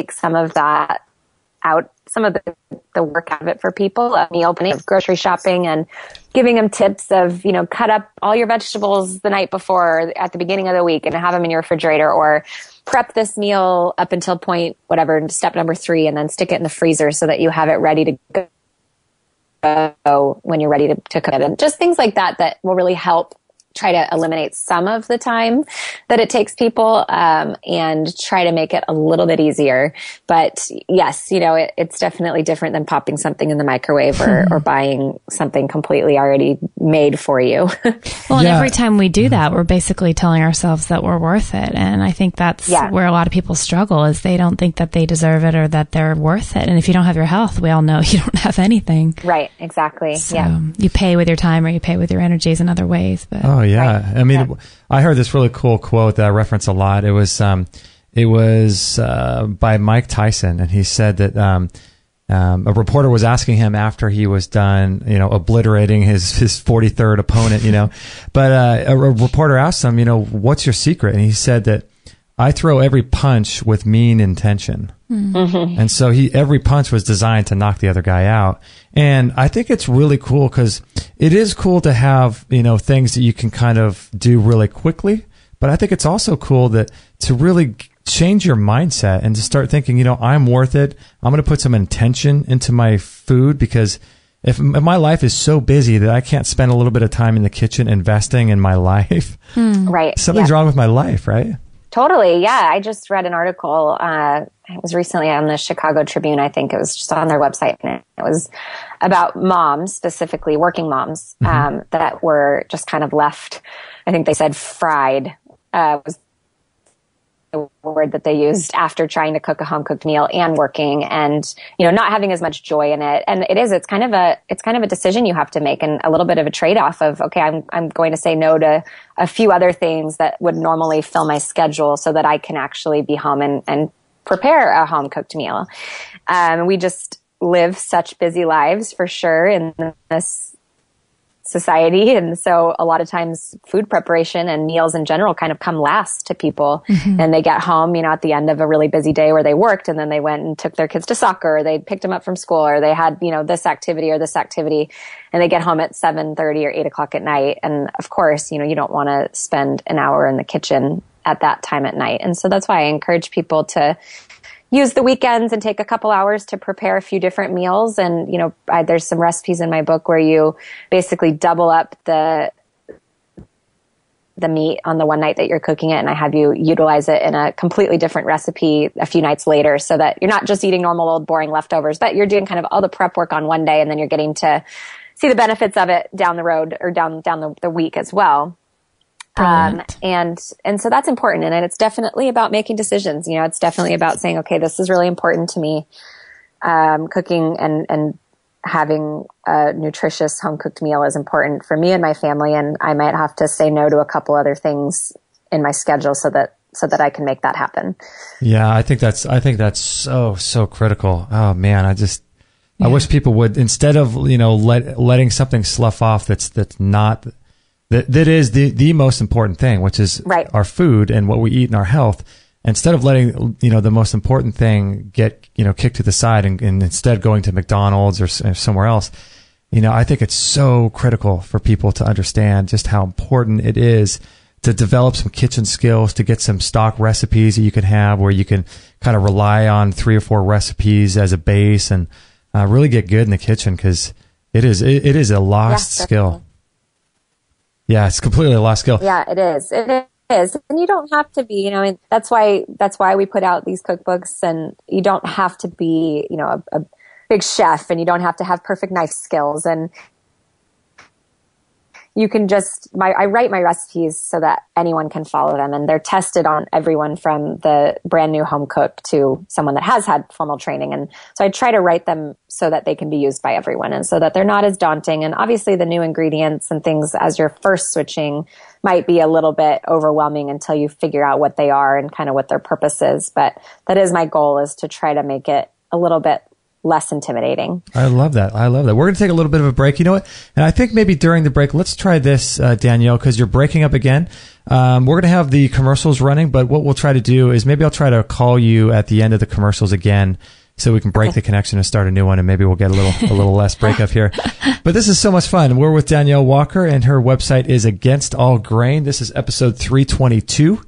some of that out, some of the work out of it for people, of me opening up grocery shopping and giving them tips of, cut up all your vegetables the night before at the beginning of the week and have them in your refrigerator, or prep this meal up until point, whatever, step number 3, and then stick it in the freezer so that you have it ready to go when you're ready to cook it. And just things like that will really help try to eliminate some of the time that it takes people, and try to make it a little bit easier. But yes, it's definitely different than popping something in the microwave or buying something completely already made for you. Well, and every time we do that, we're basically telling ourselves that we're worth it. And I think that's where a lot of people struggle, is they don't think that they deserve it or that they're worth it. And if you don't have your health, we all know you don't have anything. Right. Exactly. So you pay with your time, or you pay with your energies in other ways. But yeah. Right. I mean, I heard this really cool quote that I reference a lot. It was by Mike Tyson, and he said that a reporter was asking him after he was done, obliterating his 43rd opponent, but a reporter asked him, what's your secret? And he said that, I throw every punch with mean intention. Mm-hmm. And so every punch was designed to knock the other guy out. And I think it's really cool because it is cool to have, things that you can kind of do really quickly. But I think it's also cool to really change your mindset and to start thinking, I'm worth it. I'm going to put some intention into my food, because if my life is so busy that I can't spend a little bit of time in the kitchen investing in my life, right? Something's wrong with my life, right? Totally. Yeah. I just read an article. It was recently on the Chicago Tribune. I think it was just on their website. And it was about moms, specifically working moms, that were just kind of left. I think they said fried, was the word that they used after trying to cook a home cooked meal and working and, not having as much joy in it. And it's kind of a decision you have to make and a little bit of a trade-off of, okay, I'm going to say no to a few other things that would normally fill my schedule so that I can actually be home and prepare a home cooked meal. We just live such busy lives for sure in this society. And so a lot of times food preparation and meals in general kind of come last to people. And they get home, at the end of a really busy day where they worked and then they went and took their kids to soccer or they picked them up from school or they had, this activity or this activity and they get home at 7:30 or 8 o'clock at night. And of course, you don't want to spend an hour in the kitchen at that time at night. And so that's why I encourage people to use the weekends and take a couple hours to prepare a few different meals. And, there's some recipes in my book where you basically double up the meat on the one night that you're cooking it. And I have you utilize it in a completely different recipe a few nights later so that you're not just eating normal old boring leftovers, but you're doing kind of all the prep work on one day. And then you're getting to see the benefits of it down the road or down the week as well. And so that's important. And it's definitely about making decisions. It's definitely about saying, okay, this is really important to me. Cooking and having a nutritious home cooked meal is important for me and my family. And I might have to say no to a couple other things in my schedule so that I can make that happen. Yeah. I think that's so critical. Oh man. I wish people would, instead of, letting something slough off that's not, that is the most important thing, which is our food and what we eat and our health. Instead of letting, the most important thing get, kicked to the side and instead going to McDonald's or somewhere else, I think it's so critical for people to understand just how important it is to develop some kitchen skills, to get some stock recipes that you can have where you can kind of rely on 3 or 4 recipes as a base and really get good in the kitchen because it is a lost skill. Yeah, it's completely a lost skill. Yeah, it is. It is. And you don't have to be, that's why we put out these cookbooks and you don't have to be, a big chef and you don't have to have perfect knife skills. And you can I write my recipes so that anyone can follow them and they're tested on everyone from the brand new home cook to someone that has had formal training. And so I try to write them so that they can be used by everyone and so that they're not as daunting. And obviously the new ingredients and things as you're first switching might be a little bit overwhelming until you figure out what they are and kind of what their purpose is. But that is my goal, is to try to make it a little bit less intimidating. I love that. We're going to take a little bit of a break. You know what? And I think maybe during the break, let's try this, Danielle, because you're breaking up again. We're going to have the commercials running, but what we'll try to do is maybe I'll try to call you at the end of the commercials again so we can break the connection and start a new one, and maybe we'll get a little less breakup here. But this is so much fun. We're with Danielle Walker, and her website is Against All Grain. This is episode 322.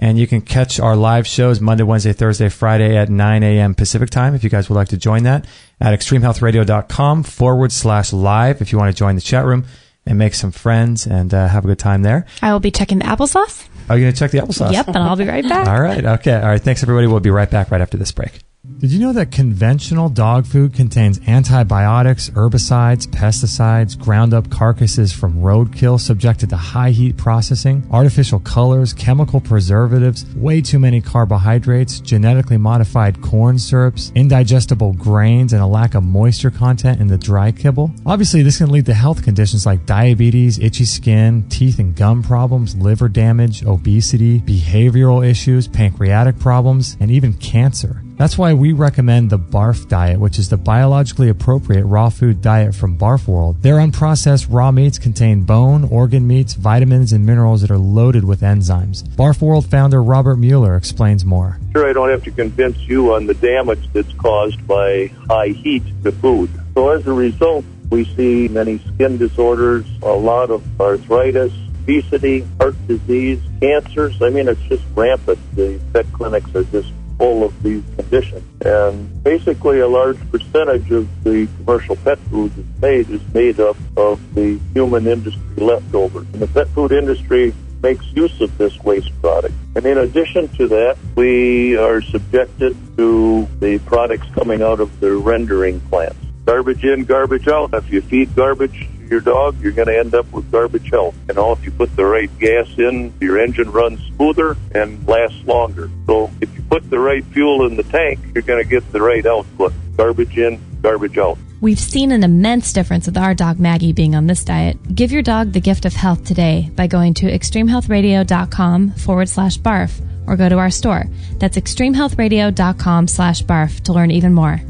And you can catch our live shows Monday, Wednesday, Thursday, Friday at 9 a.m. Pacific time if you guys would like to join that at extremehealthradio.com/live if you want to join the chat room and make some friends and have a good time there. I will be checking the applesauce. Are you going to check the applesauce? Yep, and I'll be right back. All right. Okay. All right. Thanks, everybody. We'll be right back right after this break. Did you know that conventional dog food contains antibiotics, herbicides, pesticides, ground up carcasses from roadkill subjected to high heat processing, artificial colors, chemical preservatives, way too many carbohydrates, genetically modified corn syrups, indigestible grains, and a lack of moisture content in the dry kibble? Obviously, this can lead to health conditions like diabetes, itchy skin, teeth and gum problems, liver damage, obesity, behavioral issues, pancreatic problems, and even cancer. That's why we recommend the BARF diet, which is the biologically appropriate raw food diet from Barf World. Their unprocessed raw meats contain bone, organ meats, vitamins, and minerals that are loaded with enzymes. Barf World founder Robert Mueller explains more. Sure, I don't have to convince you on the damage that's caused by high heat to food. So as a result, we see many skin disorders, a lot of arthritis, obesity, heart disease, cancers. I mean, it's just rampant. The vet clinics are just full of these conditions. And basically a large percentage of the commercial pet food that's made is made up of the human industry leftovers. And the pet food industry makes use of this waste product. And in addition to that, we are subjected to the products coming out of the rendering plants. Garbage in, garbage out. If you feed garbage to your dog, you're going to end up with garbage health. And if you put the right gas in, your engine runs smoother and lasts longer. So if you put the right fuel in the tank, you're going to get the right output. Garbage in, garbage out. We've seen an immense difference with our dog Maggie being on this diet. Give your dog the gift of health today by going to extremehealthradio.com/barf or go to our store. That's extremehealthradio.com/barf to learn even more.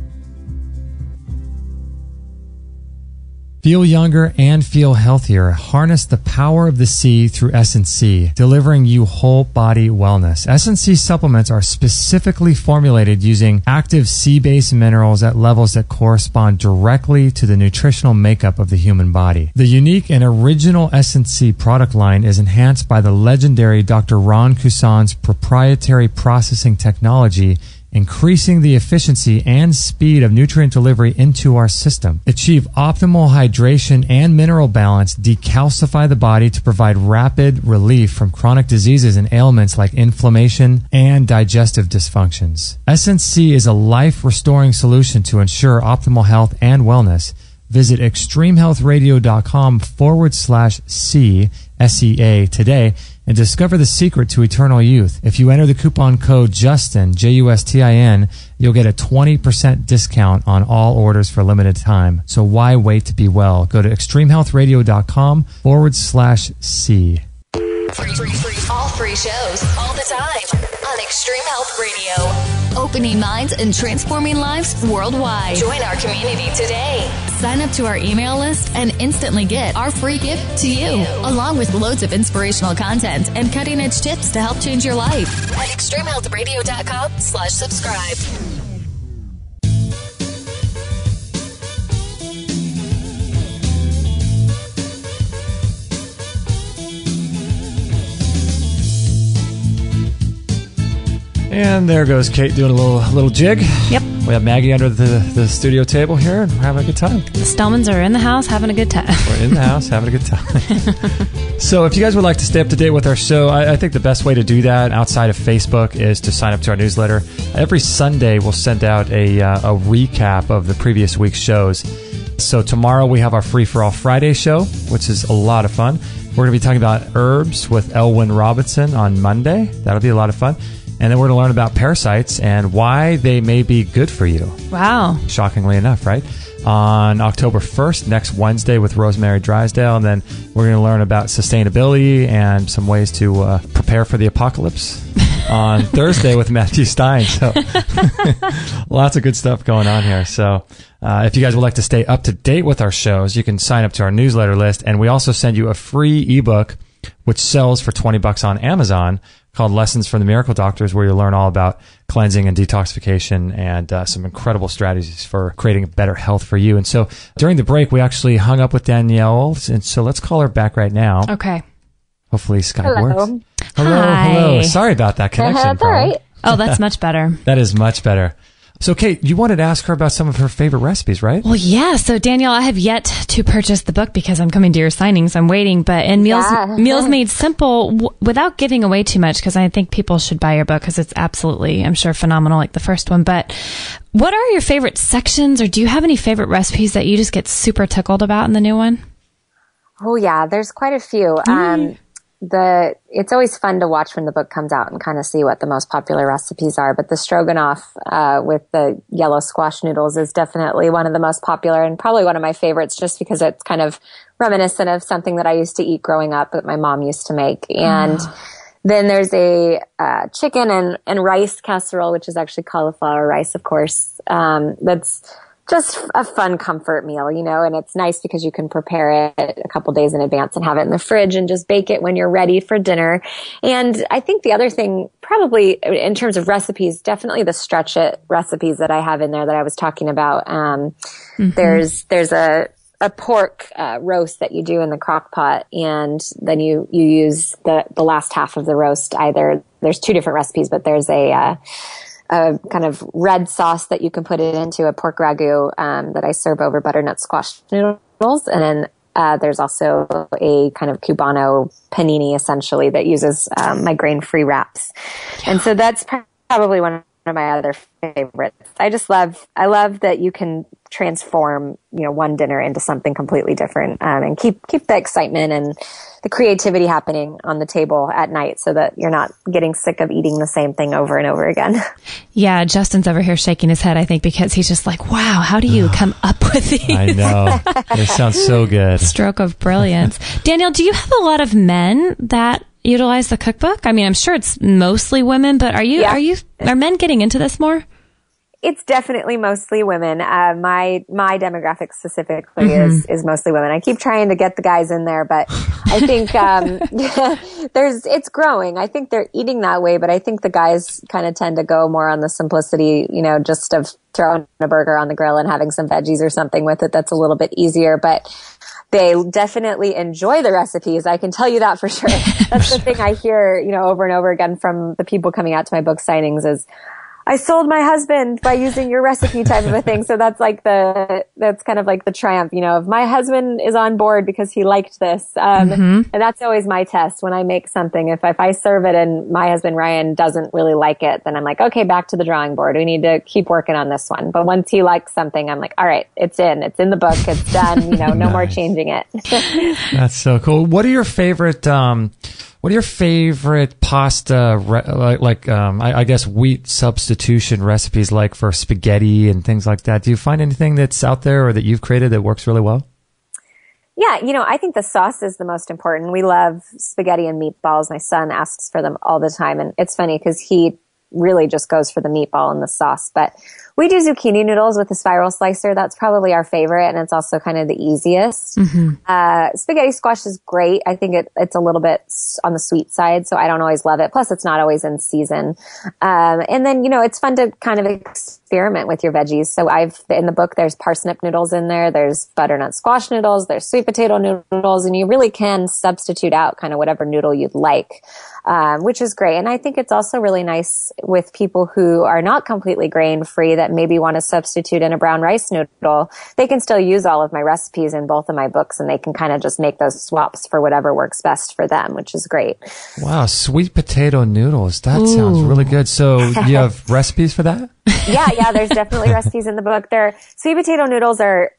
Feel younger and feel healthier. Harness the power of the sea through S&C, delivering you whole body wellness. S&C supplements are specifically formulated using active sea-based minerals at levels that correspond directly to the nutritional makeup of the human body. The unique and original S&C product line is enhanced by the legendary Dr. Ron Kusan's proprietary processing technology, increasing the efficiency and speed of nutrient delivery into our system. Achieve optimal hydration and mineral balance, decalcify the body to provide rapid relief from chronic diseases and ailments like inflammation and digestive dysfunctions. S&C is a life-restoring solution to ensure optimal health and wellness. Visit extremehealthradio.com/C, SEA today and discover the secret to eternal youth. If you enter the coupon code JUSTIN, JUSTIN, you'll get a 20% discount on all orders for a limited time. So why wait to be well? Go to extremehealthradio.com/C. Free. All free shows, all the time on Extreme Health Radio. Opening minds and transforming lives worldwide. Join our community today. Sign up to our email list and instantly get our free gift to you, along with loads of inspirational content and cutting-edge tips to help change your life at extremehealthradio.com/subscribe. And there goes Kate doing a little jig. Yep. We have Maggie under the studio table here, and we're having a good time. The Stillmans are in the house having a good time. We're in the house having a good time. So if you guys would like to stay up to date with our show, I think the best way to do that outside of Facebook is to sign up to our newsletter. Every Sunday, we'll send out a recap of the previous week's shows. So tomorrow we have our Free for All Friday show, which is a lot of fun. We're going to be talking about herbs with Elwyn Robinson on Monday. That'll be a lot of fun. And then we're going to learn about parasites and why they may be good for you. Wow. Shockingly enough, right? On October 1st, next Wednesday with Rosemary Drysdale. And then we're going to learn about sustainability and some ways to prepare for the apocalypse on Thursday with Matthew Stein. So lots of good stuff going on here. So if you guys would like to stay up to date with our shows, you can sign up to our newsletter list. And we also send you a free ebook, which sells for $20 on Amazon, called Lessons from the Miracle Doctors, where you'll learn all about cleansing and detoxification and some incredible strategies for creating better health for you. And so during the break, we actually hung up with Danielle. And so let's call her back right now. Okay. Hopefully Skype works. Hi. Hello. Sorry about that connection. That's all right. Oh, that's much better. That is much better. So, Kate, you wanted to ask her about some of her favorite recipes, right? Well, yeah. So, Danielle, I have yet to purchase the book because I'm coming to your signings. I'm waiting. But in Meals Made Simple, without giving away too much, because I think people should buy your book because it's absolutely, I'm sure, phenomenal like the first one. But what are your favorite sections, or do you have any favorite recipes that you just get super tickled about in the new one? Oh, yeah. There's quite a few. It's always fun to watch when the book comes out and kind of see what the most popular recipes are. But the stroganoff with the yellow squash noodles is definitely one of the most popular and probably one of my favorites, just because it's kind of reminiscent of something that I used to eat growing up that my mom used to make. And then there's a chicken and rice casserole, which is actually cauliflower rice, of course. That's just a fun comfort meal, you know, and it's nice because you can prepare it a couple days in advance and have it in the fridge and just bake it when you're ready for dinner. And I think the other thing, probably in terms of recipes, definitely the stretch it recipes that I have in there that I was talking about. There's a pork roast that you do in the crock pot, and then you use the last half of the roast. Either there's two different recipes, but there's a kind of red sauce that you can put it into a pork ragu that I serve over butternut squash noodles, and then There's also a kind of Cubano panini, essentially, that uses my grain-free wraps. And so that's probably one of my other favorites. I love that you can transform, one dinner into something completely different, and keep the excitement and the creativity happening on the table at night so that you're not getting sick of eating the same thing over and over again. Yeah, Justin's over here shaking his head, I think, because he's just like, wow, how do you come up with these? I know. It sounds so good. Stroke of brilliance. Danielle, do you have a lot of men that utilize the cookbook? I mean, I'm sure it's mostly women, but are men getting into this more? It's definitely mostly women. My demographic specifically is mostly women. I keep trying to get the guys in there, but I think it's growing. I think they're eating that way, but I think the guys kind of tend to go more on the simplicity, just of throwing a burger on the grill and having some veggies or something with it. That's a little bit easier, but they definitely enjoy the recipes. I can tell you that for sure. That's the thing I hear, over and over again from the people coming out to my book signings is, I sold my husband by using your recipe type of a thing. So that's kind of like the triumph, of my husband is on board because he liked this. And that's always my test when I make something. If I serve it and my husband Ryan doesn't really like it, then I'm like, okay, back to the drawing board. We need to keep working on this one. But once he likes something, I'm like, all right, it's in the book. It's done. No Nice. more changing it. That's so cool. What are your favorite pasta, I guess wheat substitution recipes like for spaghetti and things like that? Do you find anything that's out there or that you've created that works really well? Yeah, I think the sauce is the most important. We love spaghetti and meatballs. My son asks for them all the time. And it's funny because he really just goes for the meatball and the sauce. But we do zucchini noodles with a spiral slicer. That's probably our favorite, and it's also kind of the easiest. Spaghetti squash is great. I think it's a little bit on the sweet side, so I don't always love it. Plus, it's not always in season. And then, it's fun to kind of experiment with your veggies. So in the book, there's parsnip noodles in there. There's butternut squash noodles. There's sweet potato noodles, and you really can substitute out kind of whatever noodle you'd like, which is great. And I think it's also really nice with people who are not completely grain-free that maybe want to substitute in a brown rice noodle. They can still use all of my recipes in both of my books, and they can kind of just make those swaps for whatever works best for them, which is great. Wow, sweet potato noodles. That sounds really good. So do you have recipes for that? Yeah, there's definitely recipes in the book. Sweet potato noodles are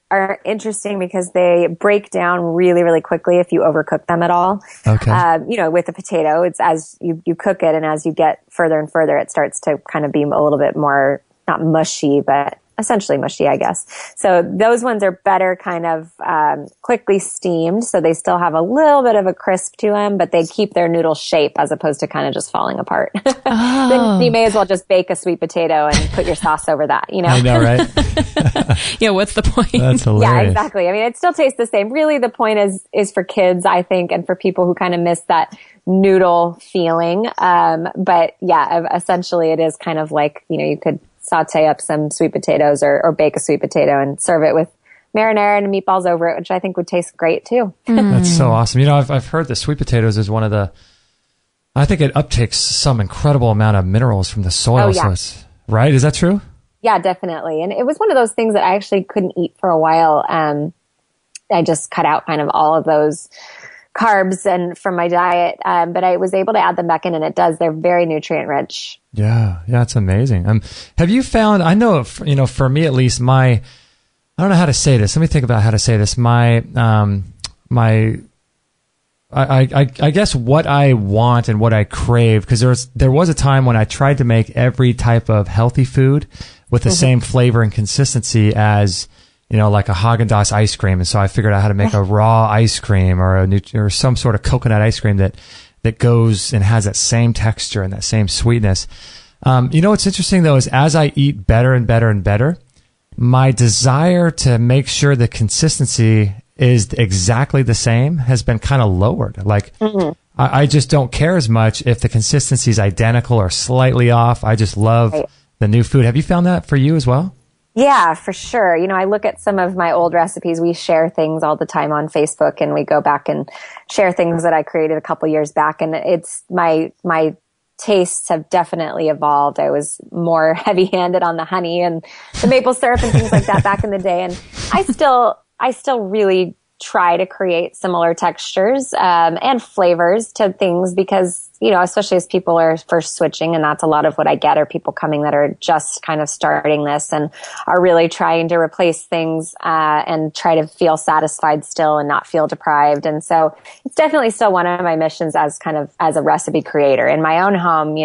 interesting because they break down really, really quickly if you overcook them at all. Okay. With the potato, it's as you cook it and as you get further and further, it starts to kind of be a little bit more, not mushy, but essentially mushy, I guess. So those ones are better kind of quickly steamed, so they still have a little bit of a crisp to them, but they keep their noodle shape as opposed to kind of just falling apart. Then you may as well just bake a sweet potato and put your sauce over that, I know, right? Yeah, what's the point? That's hilarious. Yeah, exactly. I mean, it still tastes the same. Really, the point is for kids, I think, and for people who kind of miss that noodle feeling. But yeah, essentially it is kind of like, you could saute up some sweet potatoes or bake a sweet potato and serve it with marinara and meatballs over it, which I think would taste great too. That's so awesome. I've heard that sweet potatoes is one of I think it uptakes some incredible amount of minerals from the soil. Oh, yeah. So right? Is that true? Yeah, definitely. And it was one of those things that I actually couldn't eat for a while. I just cut out kind of all of those carbs and from my diet, but I was able to add them back in, and they're very nutrient rich. Yeah, it's amazing. Have you found, I know, for me at least, I don't know how to say this. Let me think about how to say this. I guess what I want and what I crave, because there was a time when I tried to make every type of healthy food with the same flavor and consistency as, like a Haagen-Dazs ice cream. And so I figured out how to make a raw ice cream or some sort of coconut ice cream that goes and has that same texture and that same sweetness. What's interesting though is as I eat better and better and better, my desire to make sure the consistency is exactly the same has been kind of lowered. Like I just don't care as much if the consistency is identical or slightly off. I just love the new food. Have you found that for you as well? Yeah, for sure. I look at some of my old recipes. We share things all the time on Facebook, and we go back and share things that I created a couple years back. And it's my tastes have definitely evolved. I was more heavy-handed on the honey and the maple syrup and things like that back in the day. And I still really try to create similar textures and flavors to things because, especially as people are first switching, and that's a lot of what I get are people coming that are just kind of starting this and are really trying to replace things and try to feel satisfied still and not feel deprived. And so it's definitely still one of my missions as a recipe creator. In my own home,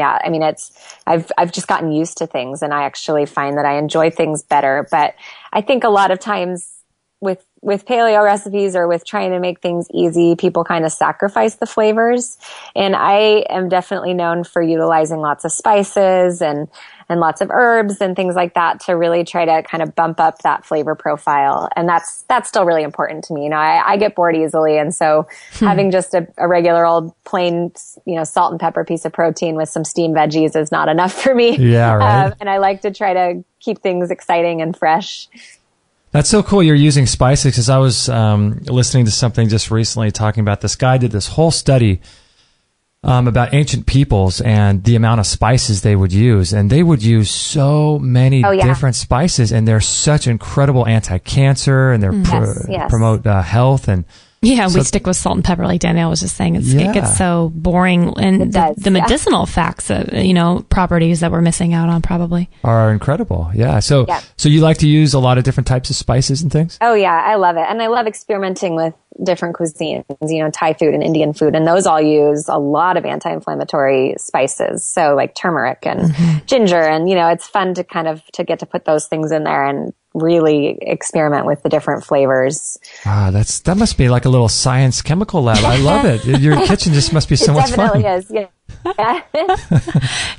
I've just gotten used to things, and I actually find that I enjoy things better. But I think a lot of times with paleo recipes or with trying to make things easy, people kind of sacrifice the flavors. And I am definitely known for utilizing lots of spices and lots of herbs and things like that to really try to kind of bump up that flavor profile. And that's still really important to me. I get bored easily. And so having just a regular old plain, salt and pepper piece of protein with some steamed veggies is not enough for me. Yeah, right. And I like to try to keep things exciting and fresh. That's so cool you're using spices, because I was listening to something just recently talking about this guy did this whole study about ancient peoples and the amount of spices they would use. And they would use so many different spices, and they're such incredible anti-cancer, and they promote health. And yeah, we stick with salt and pepper, like Danielle was just saying. It gets so boring, and the medicinal facts, properties that we're missing out on probably are incredible. Yeah. So you like to use a lot of different types of spices and things? Oh yeah, I love it, and I love experimenting with different cuisines. Thai food and Indian food, and those all use a lot of anti-inflammatory spices. So like turmeric and ginger, and it's fun to to get to put those things in there and really experiment with the different flavors. That must be like a little science chemical lab. I love it. Your kitchen just must be so much fun. It definitely is, yeah.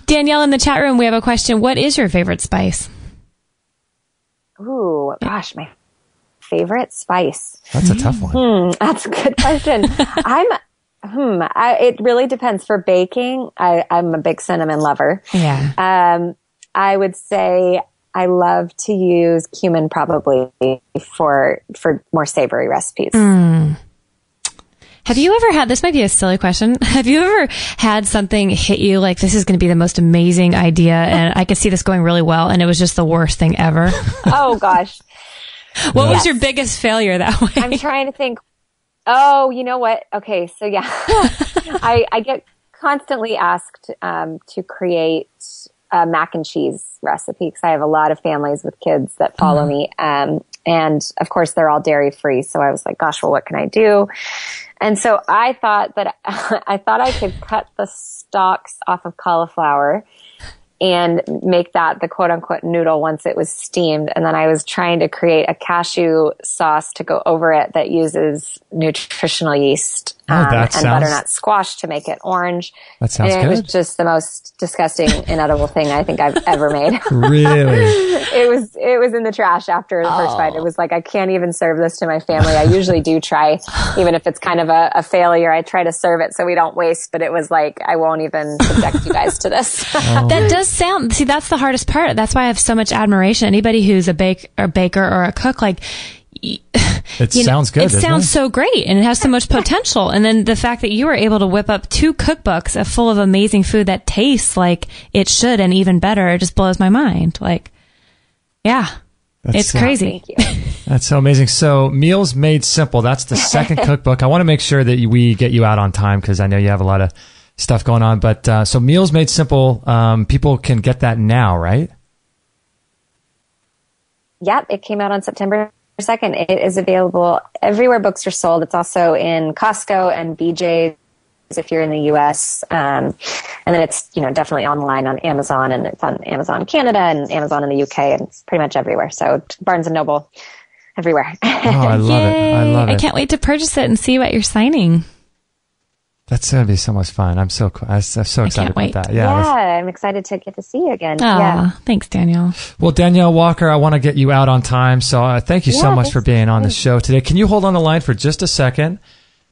Danielle, in the chat room, we have a question. What is your favorite spice? Ooh, gosh, my favorite spice. That's a tough one. That's a good question. It really depends. For baking, I'm a big cinnamon lover. Yeah. I would say I love to use cumin probably for more savory recipes. Have you ever had, this might be a silly question, have you ever had something hit you like, this is going to be the most amazing idea and I could see this going really well, and it was just the worst thing ever? Oh gosh. What was your biggest failure that way? I'm trying to think. Oh, you know what? Okay. So yeah, I get constantly asked to create a mac and cheese recipe because I have a lot of families with kids that follow me. And of course they're all dairy free. So I was like, gosh, well, what can I do? And so I thought I could cut the stalks off of cauliflower and make that the quote unquote noodle once it was steamed. And then I was trying to create a cashew sauce to go over it that uses nutritional yeast and butternut squash to make it orange. That sounds good. It was just the most disgusting, inedible thing I think I've ever made. Really? It was in the trash after the first bite. It was like, I can't even serve this to my family. I usually do try, even if it's kind of a failure, I try to serve it so we don't waste, but it was like, I won't even subject you guys to this. That does sound, see, that's the hardest part. That's why I have so much admiration. Anybody who's a baker or a cook, like, it sounds good. It sounds so great, and it has so much potential. And then the fact that you were able to whip up 2 cookbooks full of amazing food that tastes like it should and even better, it just blows my mind. Like, yeah, it's crazy. Thank you. That's so amazing. So, Meals Made Simple, that's the second cookbook. I want to make sure that we get you out on time because I know you have a lot of stuff going on. But so Meals Made Simple, people can get that now, right? Yep, it came out on September 2nd. It is available everywhere books are sold. It's also in Costco and BJ's if you're in the U.S. And then it's definitely online on Amazon, and it's on Amazon Canada and Amazon in the U.K. and it's pretty much everywhere. So Barnes and Noble, everywhere. Oh, I love it! I love it. I can't wait to purchase it and see what you're signing. That's going to be so much fun. I'm so excited about that. Yeah, I'm excited to get to see you again. Thanks, Danielle. Well, Danielle Walker, I want to get you out on time. So thank you so much for being on the show today. Can you hold on the line for just a second?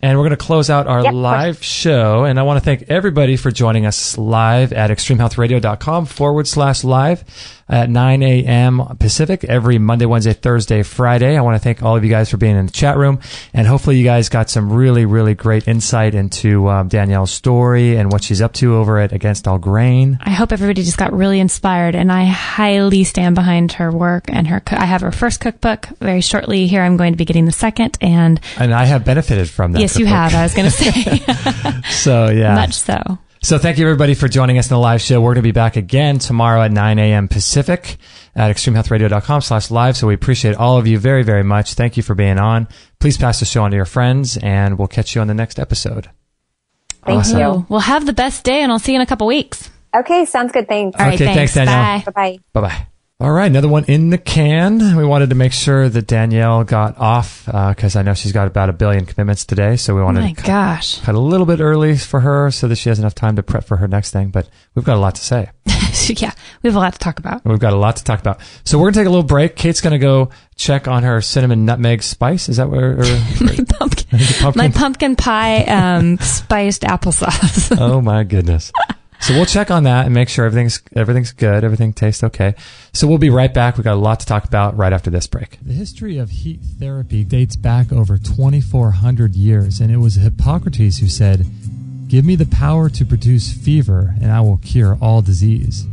And we're going to close out our live show. And I want to thank everybody for joining us live at extremehealthradio.com/live. at 9 a.m. Pacific every Monday, Wednesday, Thursday, Friday. I want to thank all of you guys for being in the chat room, and hopefully you guys got some really, really great insight into Danielle's story and what she's up to over at Against All Grain. I hope everybody just got really inspired, and I highly stand behind her work and her. I have her first cookbook very shortly. Here I'm going to be getting the second, and I have benefited from that. Yes, cookbook. you have. I was going to say. So yeah, much so. So thank you, everybody, for joining us in the live show. We're going to be back again tomorrow at 9 a.m. Pacific at extremehealthradio.com/live. So we appreciate all of you very, very much. Thank you for being on. Please pass the show on to your friends, and we'll catch you on the next episode. Thank you. Well, have the best day, and I'll see you in a couple weeks. Okay, sounds good. Thanks. All right, okay, thanks, Danielle. Bye. Bye-bye. Bye-bye. All right, another one in the can. We wanted to make sure that Danielle got off because I know she's got about 1 billion commitments today. So we wanted to cut a little bit early for her so that she has enough time to prep for her next thing. But we've got a lot to say. Yeah, we have a lot to talk about. We've got a lot to talk about. So we're going to take a little break. Kate's going to go check on her cinnamon nutmeg spice. Is that where? My pumpkin pie spiced applesauce. Oh, my goodness. So we'll check on that and make sure everything's good, everything tastes okay. So we'll be right back. We've got a lot to talk about right after this break. The history of heat therapy dates back over 2,400 years, and it was Hippocrates who said, "Give me the power to produce fever, and I will cure all disease."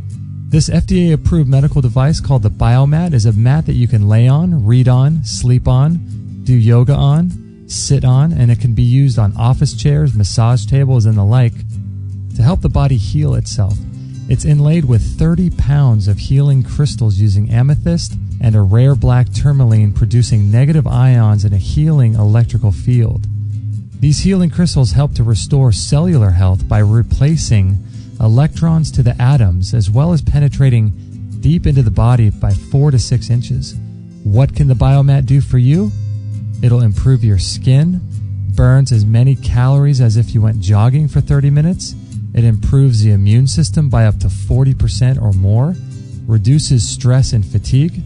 This FDA-approved medical device called the Biomat is a mat that you can lay on, read on, sleep on, do yoga on, sit on, and it can be used on office chairs, massage tables, and the like, to help the body heal itself. It's inlaid with 30 pounds of healing crystals using amethyst and a rare black tourmaline, producing negative ions in a healing electrical field. These healing crystals help to restore cellular health by replacing electrons to the atoms, as well as penetrating deep into the body by 4 to 6 inches. What can the Biomat do for you? It'll improve your skin, burns as many calories as if you went jogging for 30 minutes. It improves the immune system by up to 40% or more, reduces stress and fatigue,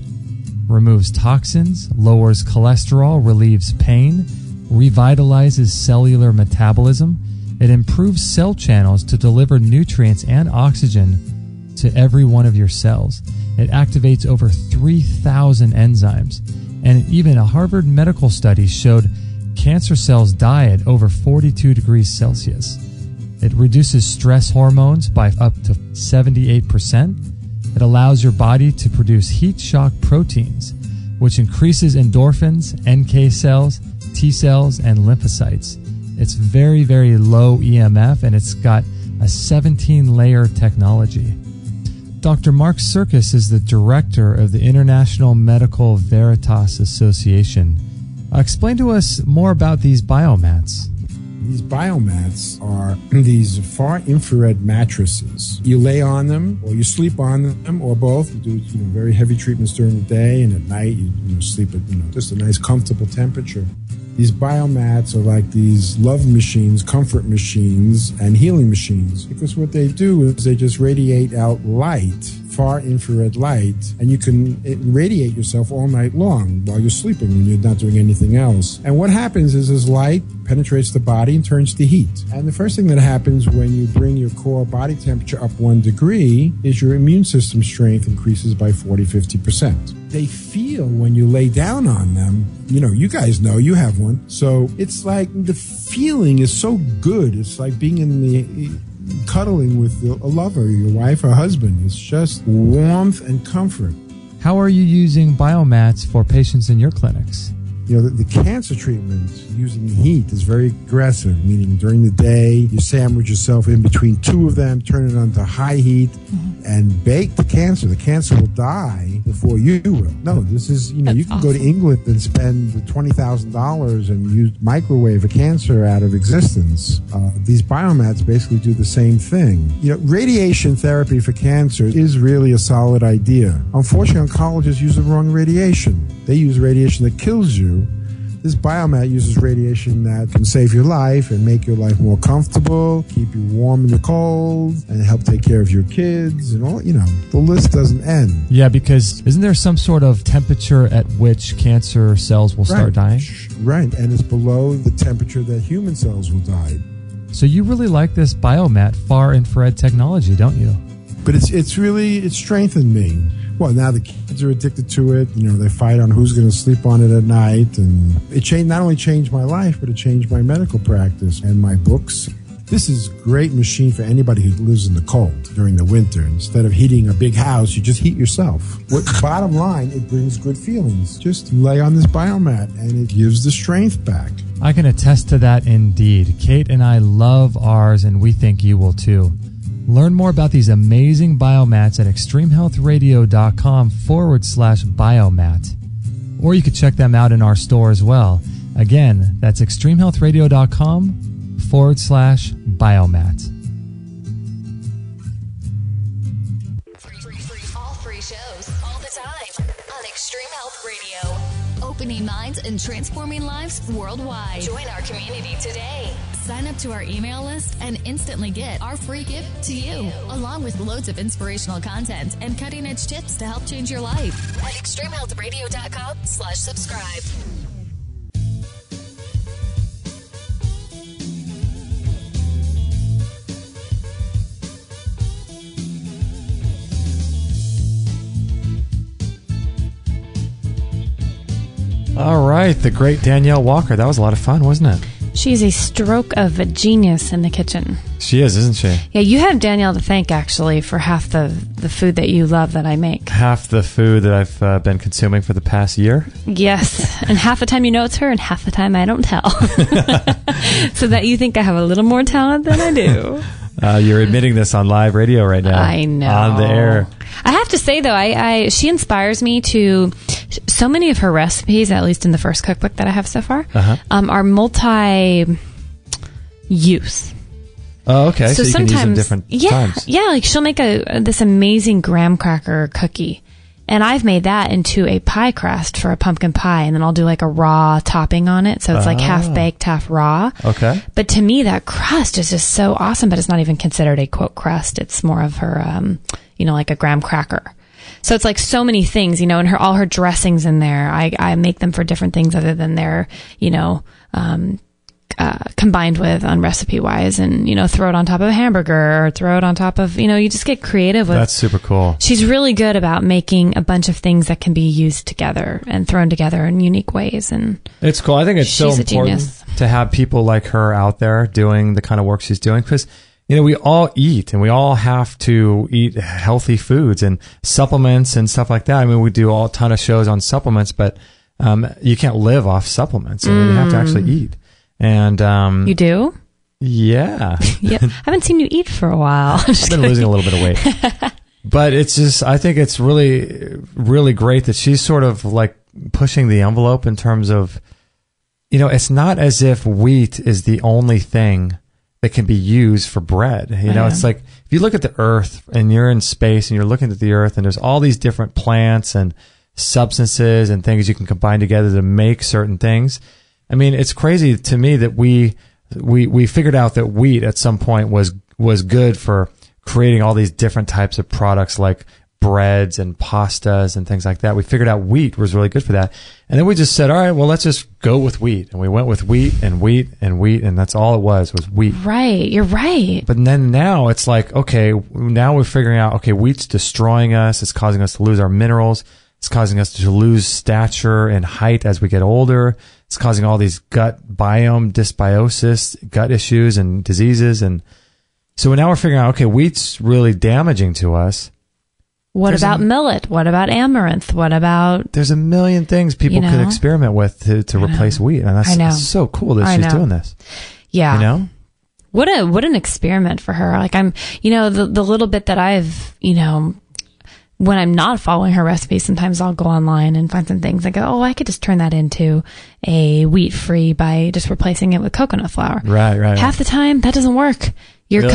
removes toxins, lowers cholesterol, relieves pain, revitalizes cellular metabolism. It improves cell channels to deliver nutrients and oxygen to every one of your cells. It activates over 3,000 enzymes. And even a Harvard medical study showed cancer cells die at over 42 degrees Celsius. It reduces stress hormones by up to 78%. It allows your body to produce heat shock proteins, which increases endorphins, NK cells, T cells, and lymphocytes. It's very, very low EMF, and it's got a 17-layer technology. Dr. Mark Serkis is the director of the International Medical Veritas Association. Explain to us more about these biomats. These biomats are these far infrared mattresses. You lay on them, or you sleep on them, or both. You do very heavy treatments during the day, and at night you sleep at just a nice comfortable temperature. These biomats are like these love machines, comfort machines, and healing machines, because what they do is they just radiate out light, far infrared light, and you can radiate yourself all night long while you're sleeping when you're not doing anything else. And what happens is this light penetrates the body and turns to heat. And the first thing that happens when you bring your core body temperature up 1 degree is your immune system strength increases by 40-50%. They feel when you lay down on them, you guys know, you have one. So it's like the feeling is so good. It's like being in the cuddling with a lover, your wife or husband. It's just warmth and comfort. How are you using biomats for patients in your clinics? The cancer treatment using heat is very aggressive, meaning during the day, you sandwich yourself in between 2 of them, turn it on to high heat, and bake the cancer. The cancer will die before you will. No, this is, you can go to England and spend $20,000 and use microwave a cancer out of existence. These biomats basically do the same thing. Radiation therapy for cancer is really a solid idea. Unfortunately, oncologists use the wrong radiation. They use radiation that kills you. This biomat uses radiation that can save your life and make your life more comfortable, keep you warm in the cold, and help take care of your kids and all. The list doesn't end. Yeah, because isn't there some sort of temperature at which cancer cells will start dying? Right, and it's below the temperature that human cells will die. So you really like this biomat far infrared technology, don't you? But it's strengthened me. Well, now the kids are addicted to it. They fight on who's going to sleep on it at night. And it not only changed my life, but it changed my medical practice and my books. This is a great machine for anybody who lives in the cold during the winter. Instead of heating a big house, you just heat yourself. Bottom line, it brings good feelings. Just lay on this biomat, and it gives the strength back. I can attest to that indeed. Kate and I love ours, and we think you will too. Learn more about these amazing biomats at extremehealthradio.com/biomat. Or you could check them out in our store as well. Again, that's extremehealthradio.com/biomat. All free shows, all the time on Extreme Health Radio. Opening minds and transforming lives worldwide. Join our community today. Sign up to our email list and instantly get our free gift to you, along with loads of inspirational content and cutting-edge tips to help change your life at extremehealthradio.com/subscribe. All right, the great Danielle Walker. That was a lot of fun, wasn't it? She's a stroke of a genius in the kitchen. She is, isn't she? Yeah, you have Danielle to thank, actually, for half the food that you love that I make. Half the food that I've been consuming for the past year. Yes, and half the time you know it's her, and half the time I don't tell. So that you think I have a little more talent than I do. You're admitting this on live radio right now. I know. On the air. I have to say, though, she inspires me to... So many of her recipes, at least in the first cookbook that I have so far, are multi-use. Oh, okay. So you sometimes, can use them different times. Yeah, like she'll make this amazing graham cracker cookie. And I've made that into a pie crust for a pumpkin pie, and then I'll do like a raw topping on it. So it's like half baked, half raw. Okay. But to me, that crust is just so awesome, but it's not even considered a, quote, crust. It's more of her, like a graham cracker. So it's like so many things, and all her dressings in there. I make them for different things other than their, combined with on recipe wise, and throw it on top of a hamburger or throw it on top of you just get creative with. That's super cool. She's really good about making a bunch of things that can be used together and thrown together in unique ways, and it's cool. I think it's so important to have people like her out there doing the kind of work she's doing, because we all eat, and we all have to eat healthy foods and supplements and stuff like that. I mean, we do a ton of shows on supplements, but you can't live off supplements. I mean, you have to actually eat. And you do? Yeah. Yeah. I haven't seen you eat for a while. I've been losing a little bit of weight. But it's just, I think it's really, really great that she's sort of like pushing the envelope in terms of, it's not as if wheat is the only thing that can be used for bread. It's like, if you look at the earth and you're in space and you're looking at the earth and there's all these different plants and substances and things you can combine together to make certain things. I mean, it's crazy to me that we figured out that wheat at some point was good for creating all these different types of products like breads and pastas and things like that. We figured out wheat was really good for that. And then we just said, all right, well, let's just go with wheat. And we went with wheat and wheat and wheat, and that's all it was wheat. Right. You're right. But then now it's like, okay, now we're figuring out, okay, wheat's destroying us. It's causing us to lose our minerals. It's causing us to lose stature and height as we get older. It's causing all these gut biome dysbiosis, gut issues and diseases. And so now we're figuring out, okay, wheat's really damaging to us. What about millet? What about amaranth? What about... There's a million things people could experiment with to replace wheat. And that's so cool that she's doing this. Yeah. What an experiment for her. Like the little bit that I've, when I'm not following her recipe, sometimes I'll go online and find some things and go, oh, I could just turn that into a wheat-free by just replacing it with coconut flour. Right. Half the time, that doesn't work. Your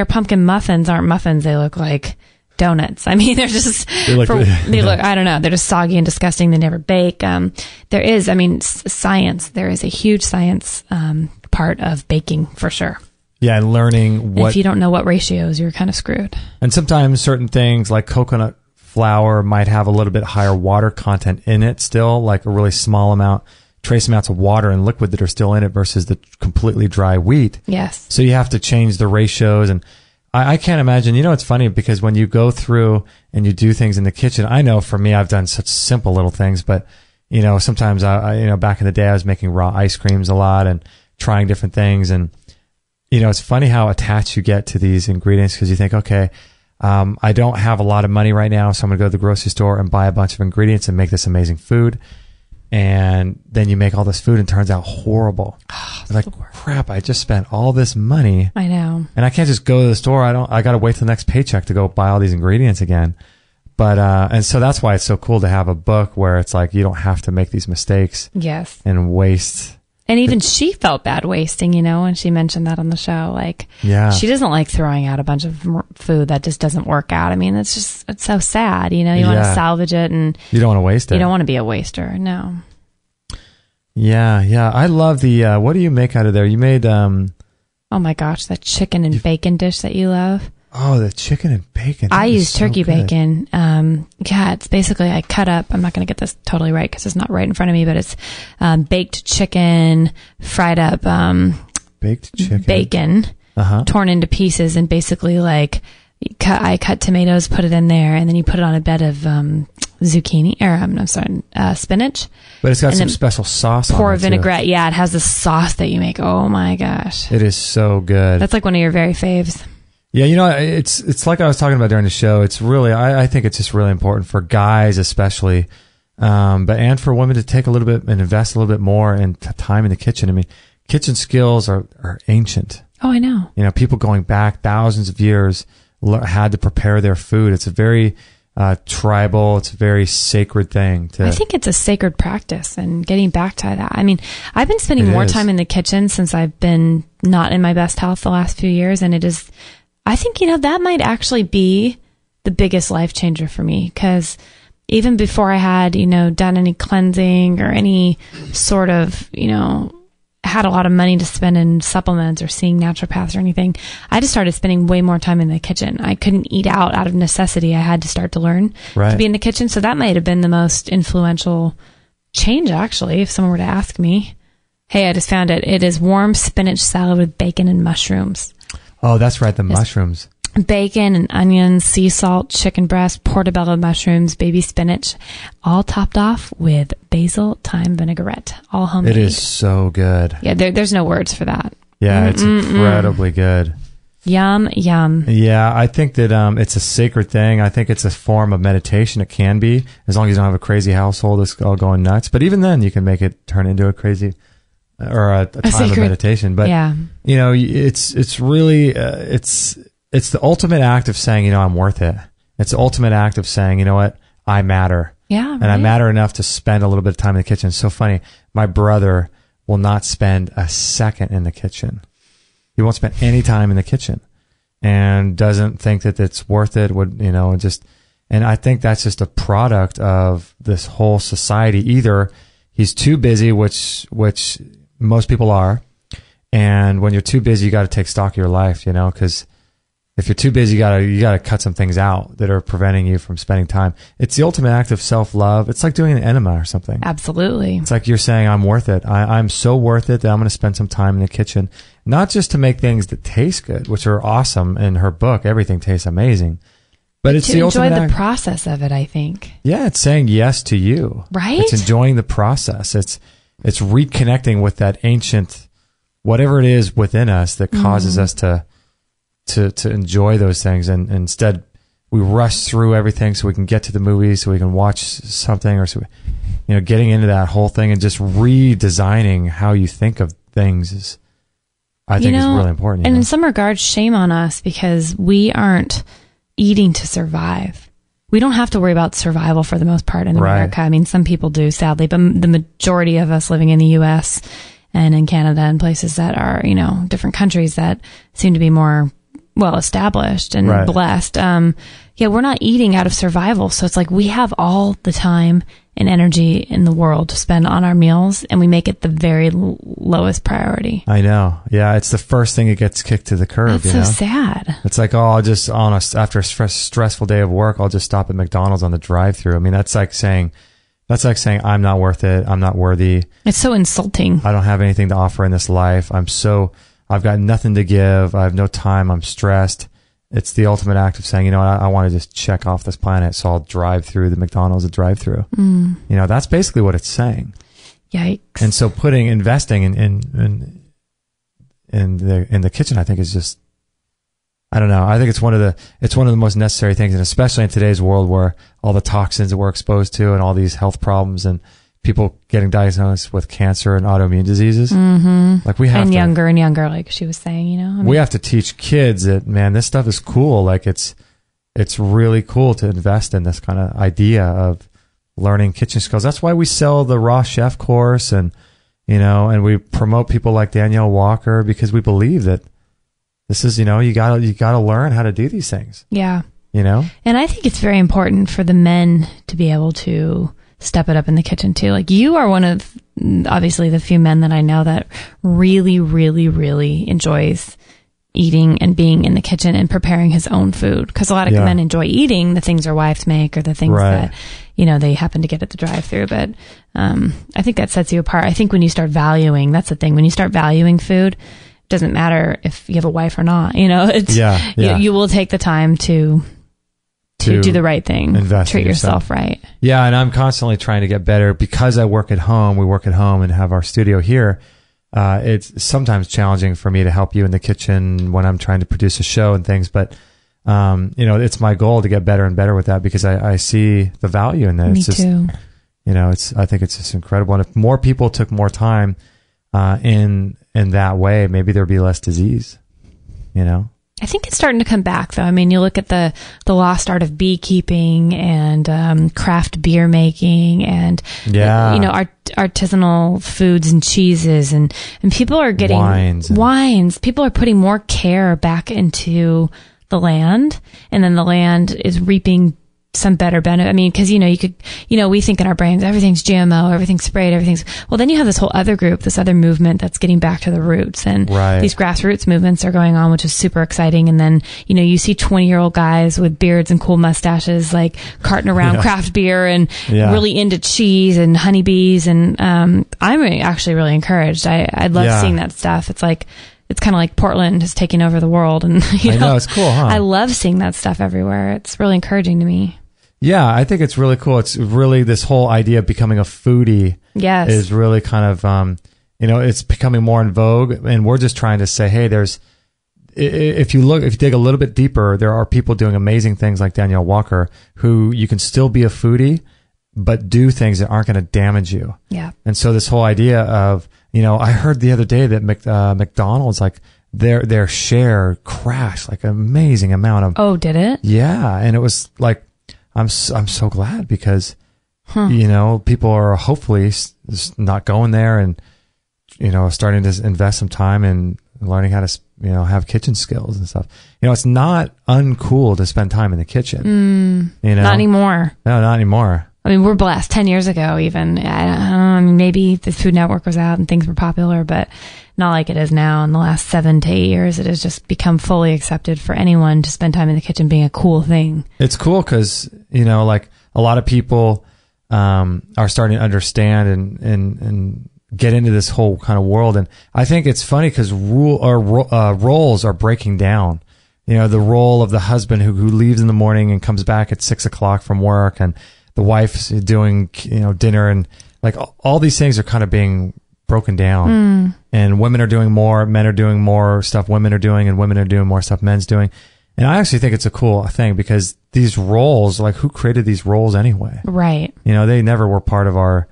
pumpkin muffins aren't muffins. They look like donuts. I mean, they're just, they look, I don't know. They're just soggy and disgusting. They never bake. There is a huge science part of baking for sure. Yeah, and learning what... If you don't know what ratios, you're kind of screwed. And sometimes certain things like coconut flour might have a little bit higher water content in it still, like a really small amount, trace amounts of water and liquid that are still in it versus the completely dry wheat. Yes. So you have to change the ratios. And I can't imagine. It's funny because when you go through and you do things in the kitchen, I know for me, I've done such simple little things, but sometimes I back in the day, I was making raw ice creams a lot and trying different things. And, it's funny how attached you get to these ingredients because you think, okay, I don't have a lot of money right now, so I'm going to go to the grocery store and buy a bunch of ingredients and make this amazing food. And then you make all this food and it turns out horrible. Oh, like, crap, I just spent all this money. I know. And I can't just go to the store. I got to wait till the next paycheck to go buy all these ingredients again. But, and so that's why it's so cool to have a book where it's like, you don't have to make these mistakes. Yes. And waste. And even she felt bad wasting, and she mentioned that on the show. Like, yeah. She doesn't like throwing out a bunch of food that just doesn't work out. I mean, it's so sad, you want to salvage it and you don't want to waste it. You don't want to be a waster. No. Yeah. I love the, what do you make out of there? You made, oh my gosh, that chicken and bacon dish that you love. Oh, the chicken and bacon. I use turkey bacon. It's basically I cut up. I'm not going to get this totally right because it's not right in front of me, but it's baked chicken, fried up baked chicken, bacon, torn into pieces, and basically like I cut tomatoes, put it in there, and then you put it on a bed of zucchini or spinach. But it's got some special sauce on it. Pour vinaigrette. Too. Yeah, it has the sauce that you make. Oh my gosh, it is so good. That's like one of your very faves. Yeah, it's like I was talking about during the show. It's really, I think it's just really important for guys especially, and for women to take a little bit and invest a little bit more in time in the kitchen. I mean, kitchen skills are ancient. Oh, I know. People going back thousands of years had to prepare their food. It's a very tribal, it's a very sacred thing. I think it's a sacred practice, and getting back to that. I mean, I've been spending more time in the kitchen since I've been not in my best health the last few years, and it is... I think, that might actually be the biggest life changer for me because even before I had, done any cleansing or any sort of, had a lot of money to spend in supplements or seeing naturopaths or anything, I just started spending way more time in the kitchen. I couldn't eat out of necessity. I had to start to learn to be in the kitchen. So that might have been the most influential change, actually, if someone were to ask me. Hey, I just found it. It is warm spinach salad with bacon and mushrooms. Oh, that's right. The mushrooms. Bacon and onions, sea salt, chicken breast, portobello mushrooms, baby spinach, all topped off with basil, thyme vinaigrette, all homemade. It is so good. Yeah, there's no words for that. Yeah, it's incredibly good. Yum, yum. Yeah, I think that it's a sacred thing. I think it's a form of meditation. It can be, as long as you don't have a crazy household that's all going nuts. But even then, you can make it turn into a crazy... or a time of meditation, but it's really it's the ultimate act of saying, I'm worth it. It's the ultimate act of saying, you know what, I matter. Yeah, and I matter enough to spend a little bit of time in the kitchen. It's so funny. My brother will not spend a second in the kitchen. He won't spend any time in the kitchen, and doesn't think that it's worth it. And I think that's just a product of this whole society. Either he's too busy, which most people are. And when you're too busy, you got to take stock of your life, because if you're too busy, you got to cut some things out that are preventing you from spending time. It's the ultimate act of self-love. It's like doing an enema or something. Absolutely. It's like you're saying, I'm worth it. I'm so worth it that I'm going to spend some time in the kitchen, not just to make things that taste good, which are awesome. In her book, everything tastes amazing. But it's to the ultimate enjoy the act. process of it, I think. Yeah, it's saying yes to you. Right? It's enjoying the process. It's reconnecting with that ancient, whatever it is within us that causes us to enjoy those things. And instead, we rush through everything so we can get to the movies, so we can watch something, or getting into that whole thing and just redesigning how you think of things is, I think, is really important. And in some regards, shame on us because we aren't eating to survive. We don't have to worry about survival for the most part in America. I mean, some people do, sadly, but the majority of us living in the U.S. and in Canada and places that are, different countries that seem to be more well established and blessed. We're not eating out of survival. So it's like we have all the time and energy in the world to spend on our meals, and we make it the very lowest priority. I know. Yeah, it's the first thing that gets kicked to the curb. That's so sad. It's like, after a stressful day of work, I'll just stop at McDonald's on the drive-thru. I mean, that's like saying I'm not worth it. I'm not worthy. It's so insulting. I don't have anything to offer in this life. I've got nothing to give. I have no time. I'm stressed. it's the ultimate act of saying, I want to just check off this planet, so I'll drive through the McDonald's drive-through. That's basically what it's saying. Yikes. And so investing in the kitchen, I think, is just, I don't know. I think it's one of the most necessary things, and especially in today's world where all the toxins that we're exposed to and all these health problems and people getting diagnosed with cancer and autoimmune diseases. Like we have and younger, like she was saying, we have to teach kids that, man, this stuff is cool. Like it's really cool to invest in this kind of idea of learning kitchen skills. That's why we sell the Raw Chef course, and and we promote people like Danielle Walker, because we believe that this is, you gotta learn how to do these things. Yeah. And I think it's very important for the men to be able to step it up in the kitchen too. Like, you are one of, obviously, the few men that I know that really, really, really enjoys eating and being in the kitchen and preparing his own food. Because a lot of men enjoy eating the things their wives make, or the things that, they happen to get at the drive-thru. But I think that sets you apart. I think when you start valuing, that's the thing, when you start valuing food, it doesn't matter if you have a wife or not. It's you will take the time to do the right thing, treat yourself right. Yeah, and I'm constantly trying to get better because I work at home. We work at home and have our studio here. It's sometimes challenging for me to help you in the kitchen when I'm trying to produce a show and things, but it's my goal to get better and better with that, because I see the value in that. Me too. I think it's just incredible. And if more people took more time in that way, maybe there'd be less disease. I think it's starting to come back, though. I mean, you look at the lost art of beekeeping and craft beer making and artisanal foods and cheeses, and people are getting wines. People are putting more care back into the land, and then the land is reaping some better benefit. I mean, because we think in our brains everything's GMO, everything's sprayed, well, then you have this whole other group, this other movement that's getting back to the roots, and these grassroots movements are going on, which is super exciting. And then you see 20-year-old guys with beards and cool mustaches, like carting around craft beer and really into cheese and honeybees, and I'm actually really encouraged. I love seeing that stuff. It's kind of like Portland is taking over the world, and I know, it's cool, huh? I love seeing that stuff everywhere. It's really encouraging to me. Yeah, I think it's really cool. It's really, this whole idea of becoming a foodie is really kind of, it's becoming more in vogue. And we're just trying to say, hey, if you dig a little bit deeper, there are people doing amazing things like Danielle Walker, who you can still be a foodie, but do things that aren't going to damage you. Yeah. And so this whole idea of, I heard the other day that McDonald's, like, their share crashed like an amazing amount of. Oh, did it? Yeah. And it was like, I'm so glad, because, people are hopefully not going there and, starting to invest some time in learning how to, have kitchen skills and stuff. It's not uncool to spend time in the kitchen. Not anymore. No, not anymore. I mean, we're blessed. 10 years ago, even. Maybe the Food Network was out and things were popular, but not like it is now. In the last 7 to 8 years, it has just become fully accepted for anyone to spend time in the kitchen being a cool thing. It's cool because, like a lot of people are starting to understand and get into this whole kind of world. And I think it's funny because roles are breaking down. The role of the husband who leaves in the morning and comes back at 6 o'clock from work, and the wife's doing, dinner, and like all these things are kind of being broken down. And women are doing more, men are doing more stuff women are doing, and women are doing more stuff men's doing. And I actually think it's a cool thing, because these roles, like, who created these roles anyway? Right. They never were part of our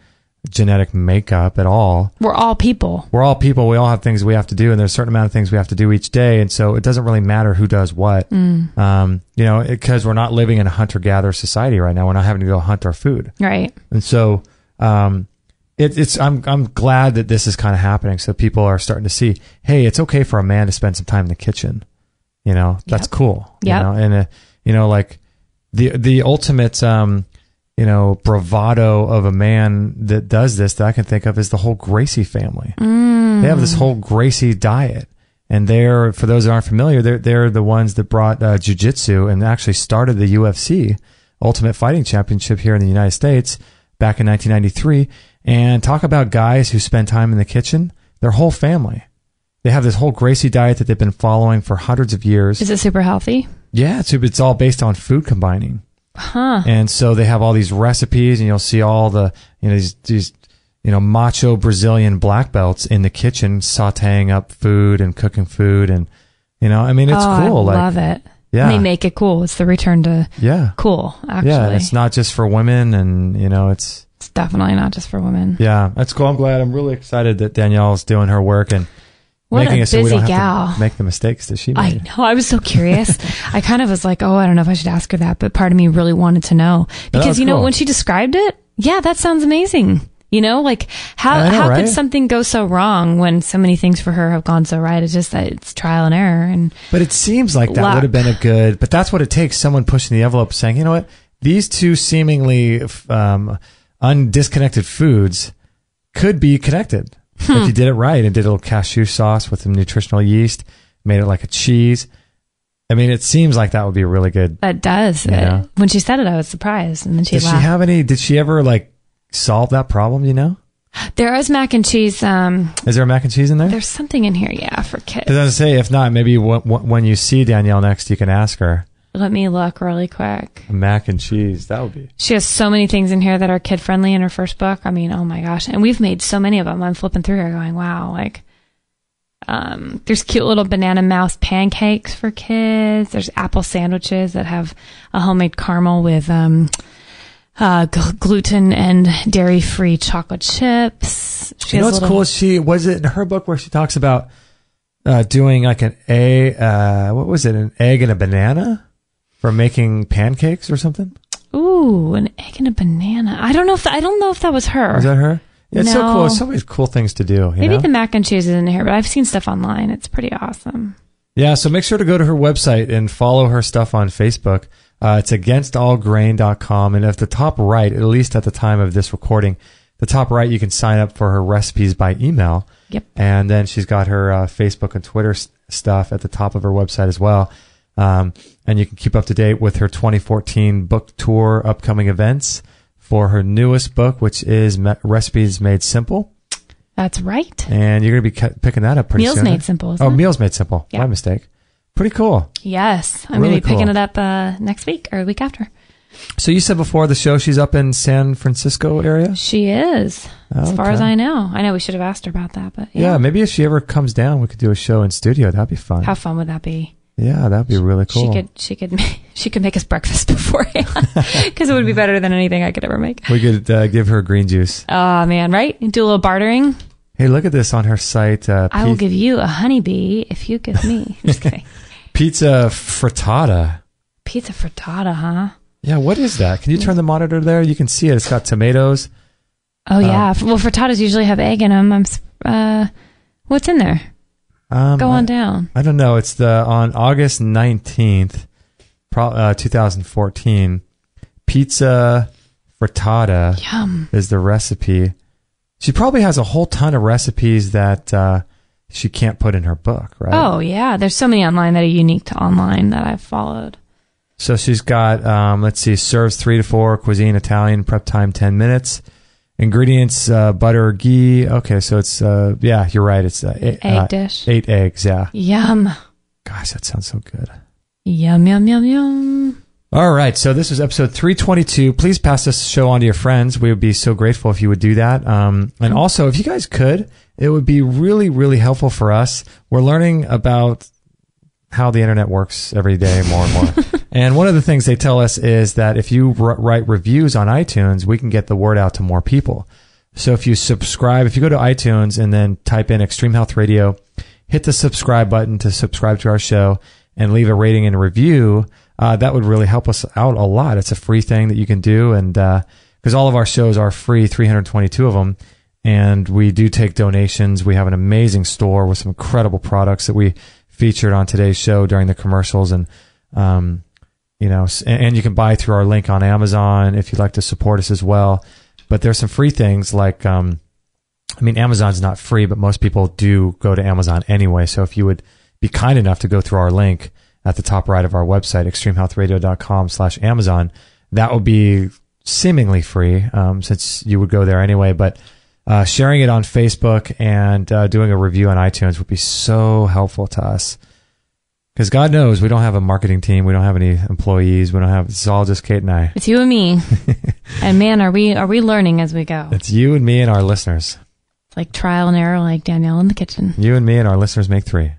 genetic makeup at all. We're all people. We all have things we have to do, and there's a certain amount of things we have to do each day. And so it doesn't really matter who does what. Because we're not living in a hunter-gatherer society right now. We're not having to go hunt our food. Right. And so, I'm glad that this is kind of happening. So people are starting to see, hey, it's okay for a man to spend some time in the kitchen. That's cool. Yeah. And, like the ultimate, bravado of a man that does this that I can think of is the whole Gracie family. They have this whole Gracie diet. And for those who aren't familiar, they're the ones that brought jiu-jitsu and actually started the UFC, Ultimate Fighting Championship, here in the United States back in 1993. And talk about guys who spend time in the kitchen. Their whole family. They have this whole Gracie diet that they've been following for hundreds of years. Is it super healthy? Yeah, it's all based on food combining. Huh. And so they have all these recipes, and you'll see all the, these macho Brazilian black belts in the kitchen sautéing up food and cooking food, and it's cool. I love it. Yeah, and they make it cool. It's the return to cool. Actually, yeah, and it's not just for women, and it's definitely not just for women. Yeah, that's cool. I'm glad. I'm really excited that Danielle's doing her work and making it so we don't have to make the mistakes that she made. I know. I was so curious. I kind of was like, I don't know if I should ask her that, but part of me really wanted to know because cool. when she described it, that sounds amazing. How right? could something go so wrong when so many things for her have gone so right? It's just that it's trial and error. But it seems like that would have been but that's what it takes. Someone pushing the envelope saying, you know what, these two seemingly undisconnected foods could be connected. If you did it right and did a little cashew sauce with some nutritional yeast, made it like a cheese. I mean, it seems like that would be really good. That does. When she said it, I was surprised. And then did she ever solve that problem, There is mac and cheese. Is there a mac and cheese in there? There's something in here, for kids. As I say, if not, maybe when you see Danielle next, you can ask her. Let me look really quick. Mac and cheese, that would be. She has so many things in here that are kid friendly in her first book. I mean, oh my gosh. And we've made so many of them. I'm flipping through here going, wow. There's cute little banana mouse pancakes for kids. There's apple sandwiches that have a homemade caramel with gluten and dairy-free chocolate chips. What's cool? Was it in her book where she talks about doing like an egg? What was it? An egg and a banana for making pancakes or something? Ooh, an egg and a banana. I don't know if that was her. Was that her? Yeah, it's so cool. So many cool things to do. Maybe the mac and cheese is in here, but I've seen stuff online. It's pretty awesome. Yeah, so make sure to go to her website and follow her stuff on Facebook. It's againstallgrain.com, and at the top right, at least at the time of this recording, the top right, you can sign up for her recipes by email. Yep. And then she's got her Facebook and Twitter stuff at the top of her website as well. And you can keep up to date with her 2014 book tour upcoming events for her newest book, which is Recipes Made Simple. That's right. And you're going to be picking that up pretty soon. Meals Made Simple, isn't it? Meals Made Simple. Yep. My mistake. Pretty cool. Yes. I'm going to be picking it up next week or the week after. So you said before the show she's up in San Francisco area? She is, as far as I know. I know we should have asked her about that, but yeah, maybe if she ever comes down, we could do a show in studio. That'd be fun. How fun would that be? Yeah, that'd be really cool. She could make us breakfast beforehand because it would be better than anything I could ever make. We could give her green juice. Oh man, right? Do a little bartering. Hey, look at this on her site. I will give you a honeybee if you give me. Just kidding. Pizza frittata. Pizza frittata, huh? Yeah, what is that? Can you turn the monitor there? You can see it. It's got tomatoes. Oh, yeah. Well, frittatas usually have egg in them. What's in there? Go on down. I don't know. It's on August 19th, 2014. Pizza frittata is the recipe. She probably has a whole ton of recipes that she can't put in her book, right? Oh, yeah. There's so many online that are unique to online that I've followed. So she's got, let's see, serves 3 to 4, cuisine, Italian, prep time 10 minutes. Ingredients, butter, ghee. Okay, so it's, yeah, you're right. It's egg dish. 8 eggs, yeah. Yum. Gosh, that sounds so good. Yum, yum, yum, yum. All right, so this is episode 322. Please pass this show on to your friends. We would be so grateful if you would do that. And also, if you guys could, it would be really, really helpful for us. We're learning about how the internet works every day more and more. And one of the things they tell us is that if you write reviews on iTunes, we can get the word out to more people. So if you subscribe, if you go to iTunes and then type in Extreme Health Radio, hit the subscribe button to subscribe to our show and leave a rating and a review, that would really help us out a lot. It's a free thing that you can do. And because all of our shows are free, 322 of them. And we do take donations. We have an amazing store with some incredible products that we featured on today's show during the commercials. And, you know, and you can buy through our link on Amazon if you'd like to support us as well. But there's some free things like, I mean, Amazon's not free, but most people do go to Amazon anyway. So if you would be kind enough to go through our link at the top right of our website, extremehealthradio.com/Amazon, that would be seemingly free, since you would go there anyway. But sharing it on Facebook and doing a review on iTunes would be so helpful to us. Because God knows we don't have a marketing team. We don't have any employees. It's all just Kate and I. It's you and me. And man, are we learning as we go. It's you and me and our listeners. It's like trial and error, like Danielle in the kitchen. You and me and our listeners make 3.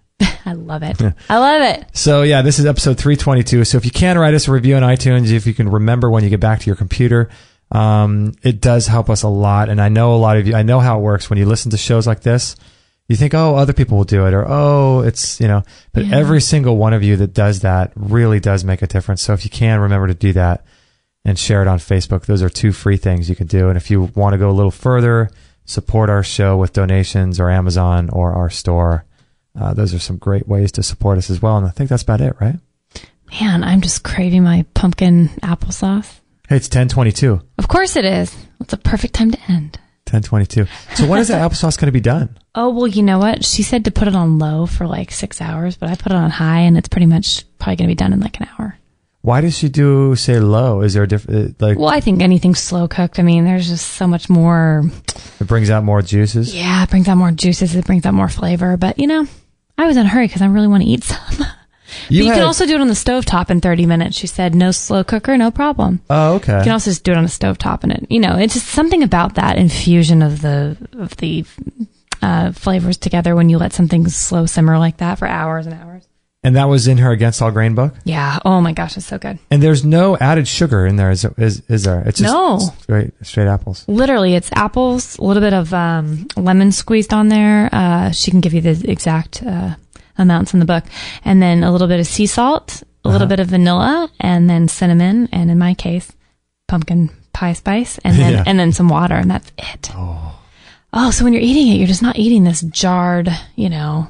I love it. I love it. So yeah, this is episode 322. So if you can write us a review on iTunes, if you can remember when you get back to your computer, it does help us a lot. And I know a lot of you, I know how it works when you listen to shows like this. You think, oh, other people will do it, or oh, it's, but every single one of you that does that really does make a difference. So if you can, remember to do that and share it on Facebook. Those are 2 free things you can do. And if you want to go a little further, support our show with donations or Amazon or our store. Those are some great ways to support us as well. And I think that's about it, right? Man, I'm just craving my pumpkin applesauce. Hey, it's 10:22. Of course it is. It's a perfect time to end. 10:22. So when is that applesauce going to be done? Oh, well, you know what? She said to put it on low for like 6 hours, but I put it on high, and it's probably going to be done in like an hour. Why does she say low? Is there a different, Well, I think anything slow cooked. I mean, there's just so much more. It brings out more juices? Yeah, it brings out more juices. It brings out more flavor. But, I was in a hurry because I really want to eat some. You can also do it on the stovetop in 30 minutes. She said, no slow cooker, no problem. Oh, okay. You can also just do it on a stovetop, and it's just something about that infusion of the flavors together when you let something slow simmer like that for hours and hours. And that was in her Against All Grain book? Yeah. Oh my gosh, it's so good. And there's no added sugar in there, is there? It's just straight apples. Literally, it's apples, a little bit of lemon squeezed on there. She can give you the exact amounts in the book. And then a little bit of sea salt, a little bit of vanilla, and then cinnamon, and in my case, pumpkin pie spice, and then and then some water, and that's it. Oh, so when you're eating it, you're just not eating this jarred,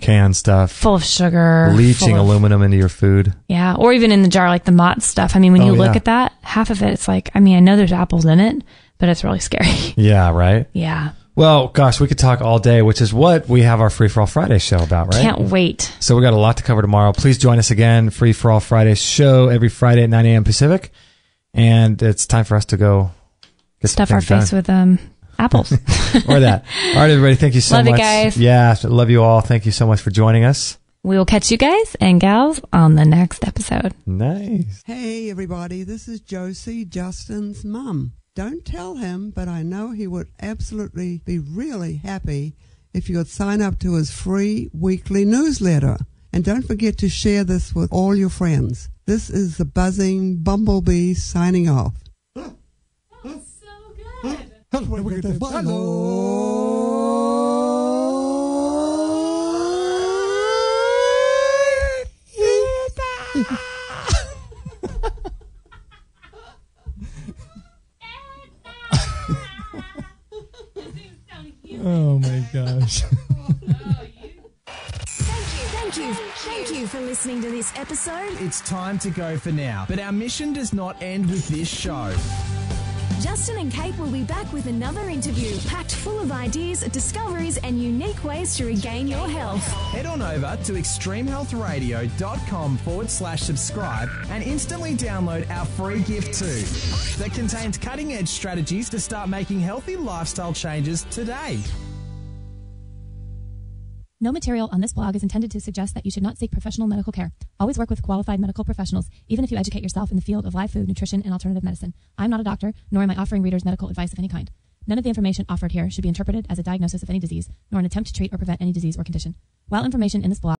canned stuff, full of sugar, leaching aluminum into your food. Yeah, or even in the jar like the Mott stuff. I mean, when you look at that, half of it, it's like, I know there's apples in it, but it's really scary. Yeah, right? Yeah. Well, gosh, we could talk all day, which is what we have our Free For All Friday show about, right? Can't wait. So we got a lot to cover tomorrow. Please join us again, Free For All Friday show every Friday at 9 a.m. Pacific. And it's time for us to go get stuff our face with apples. Or that. All right, everybody. Thank you so much. Love you guys. Yeah, love you all. Thank you so much for joining us. We will catch you guys and gals on the next episode. Nice. Hey, everybody. This is Josie, Justin's mum. Don't tell him, but I know he would absolutely be really happy if you would sign up to his free weekly newsletter. And don't forget to share this with all your friends. This is the buzzing bumblebee signing off. So good. Oh my gosh. Thank you for listening to this episode. It's time to go for now, but our mission does not end with this show. Justin and Kate will be back with another interview packed full of ideas, discoveries, and unique ways to regain your health. Head on over to extremehealthradio.com/subscribe and instantly download our free gift too that contains cutting-edge strategies to start making healthy lifestyle changes today. No material on this blog is intended to suggest that you should not seek professional medical care. Always work with qualified medical professionals, even if you educate yourself in the field of live food, nutrition, and alternative medicine. I'm not a doctor, nor am I offering readers medical advice of any kind. None of the information offered here should be interpreted as a diagnosis of any disease, nor an attempt to treat or prevent any disease or condition. While information in this blog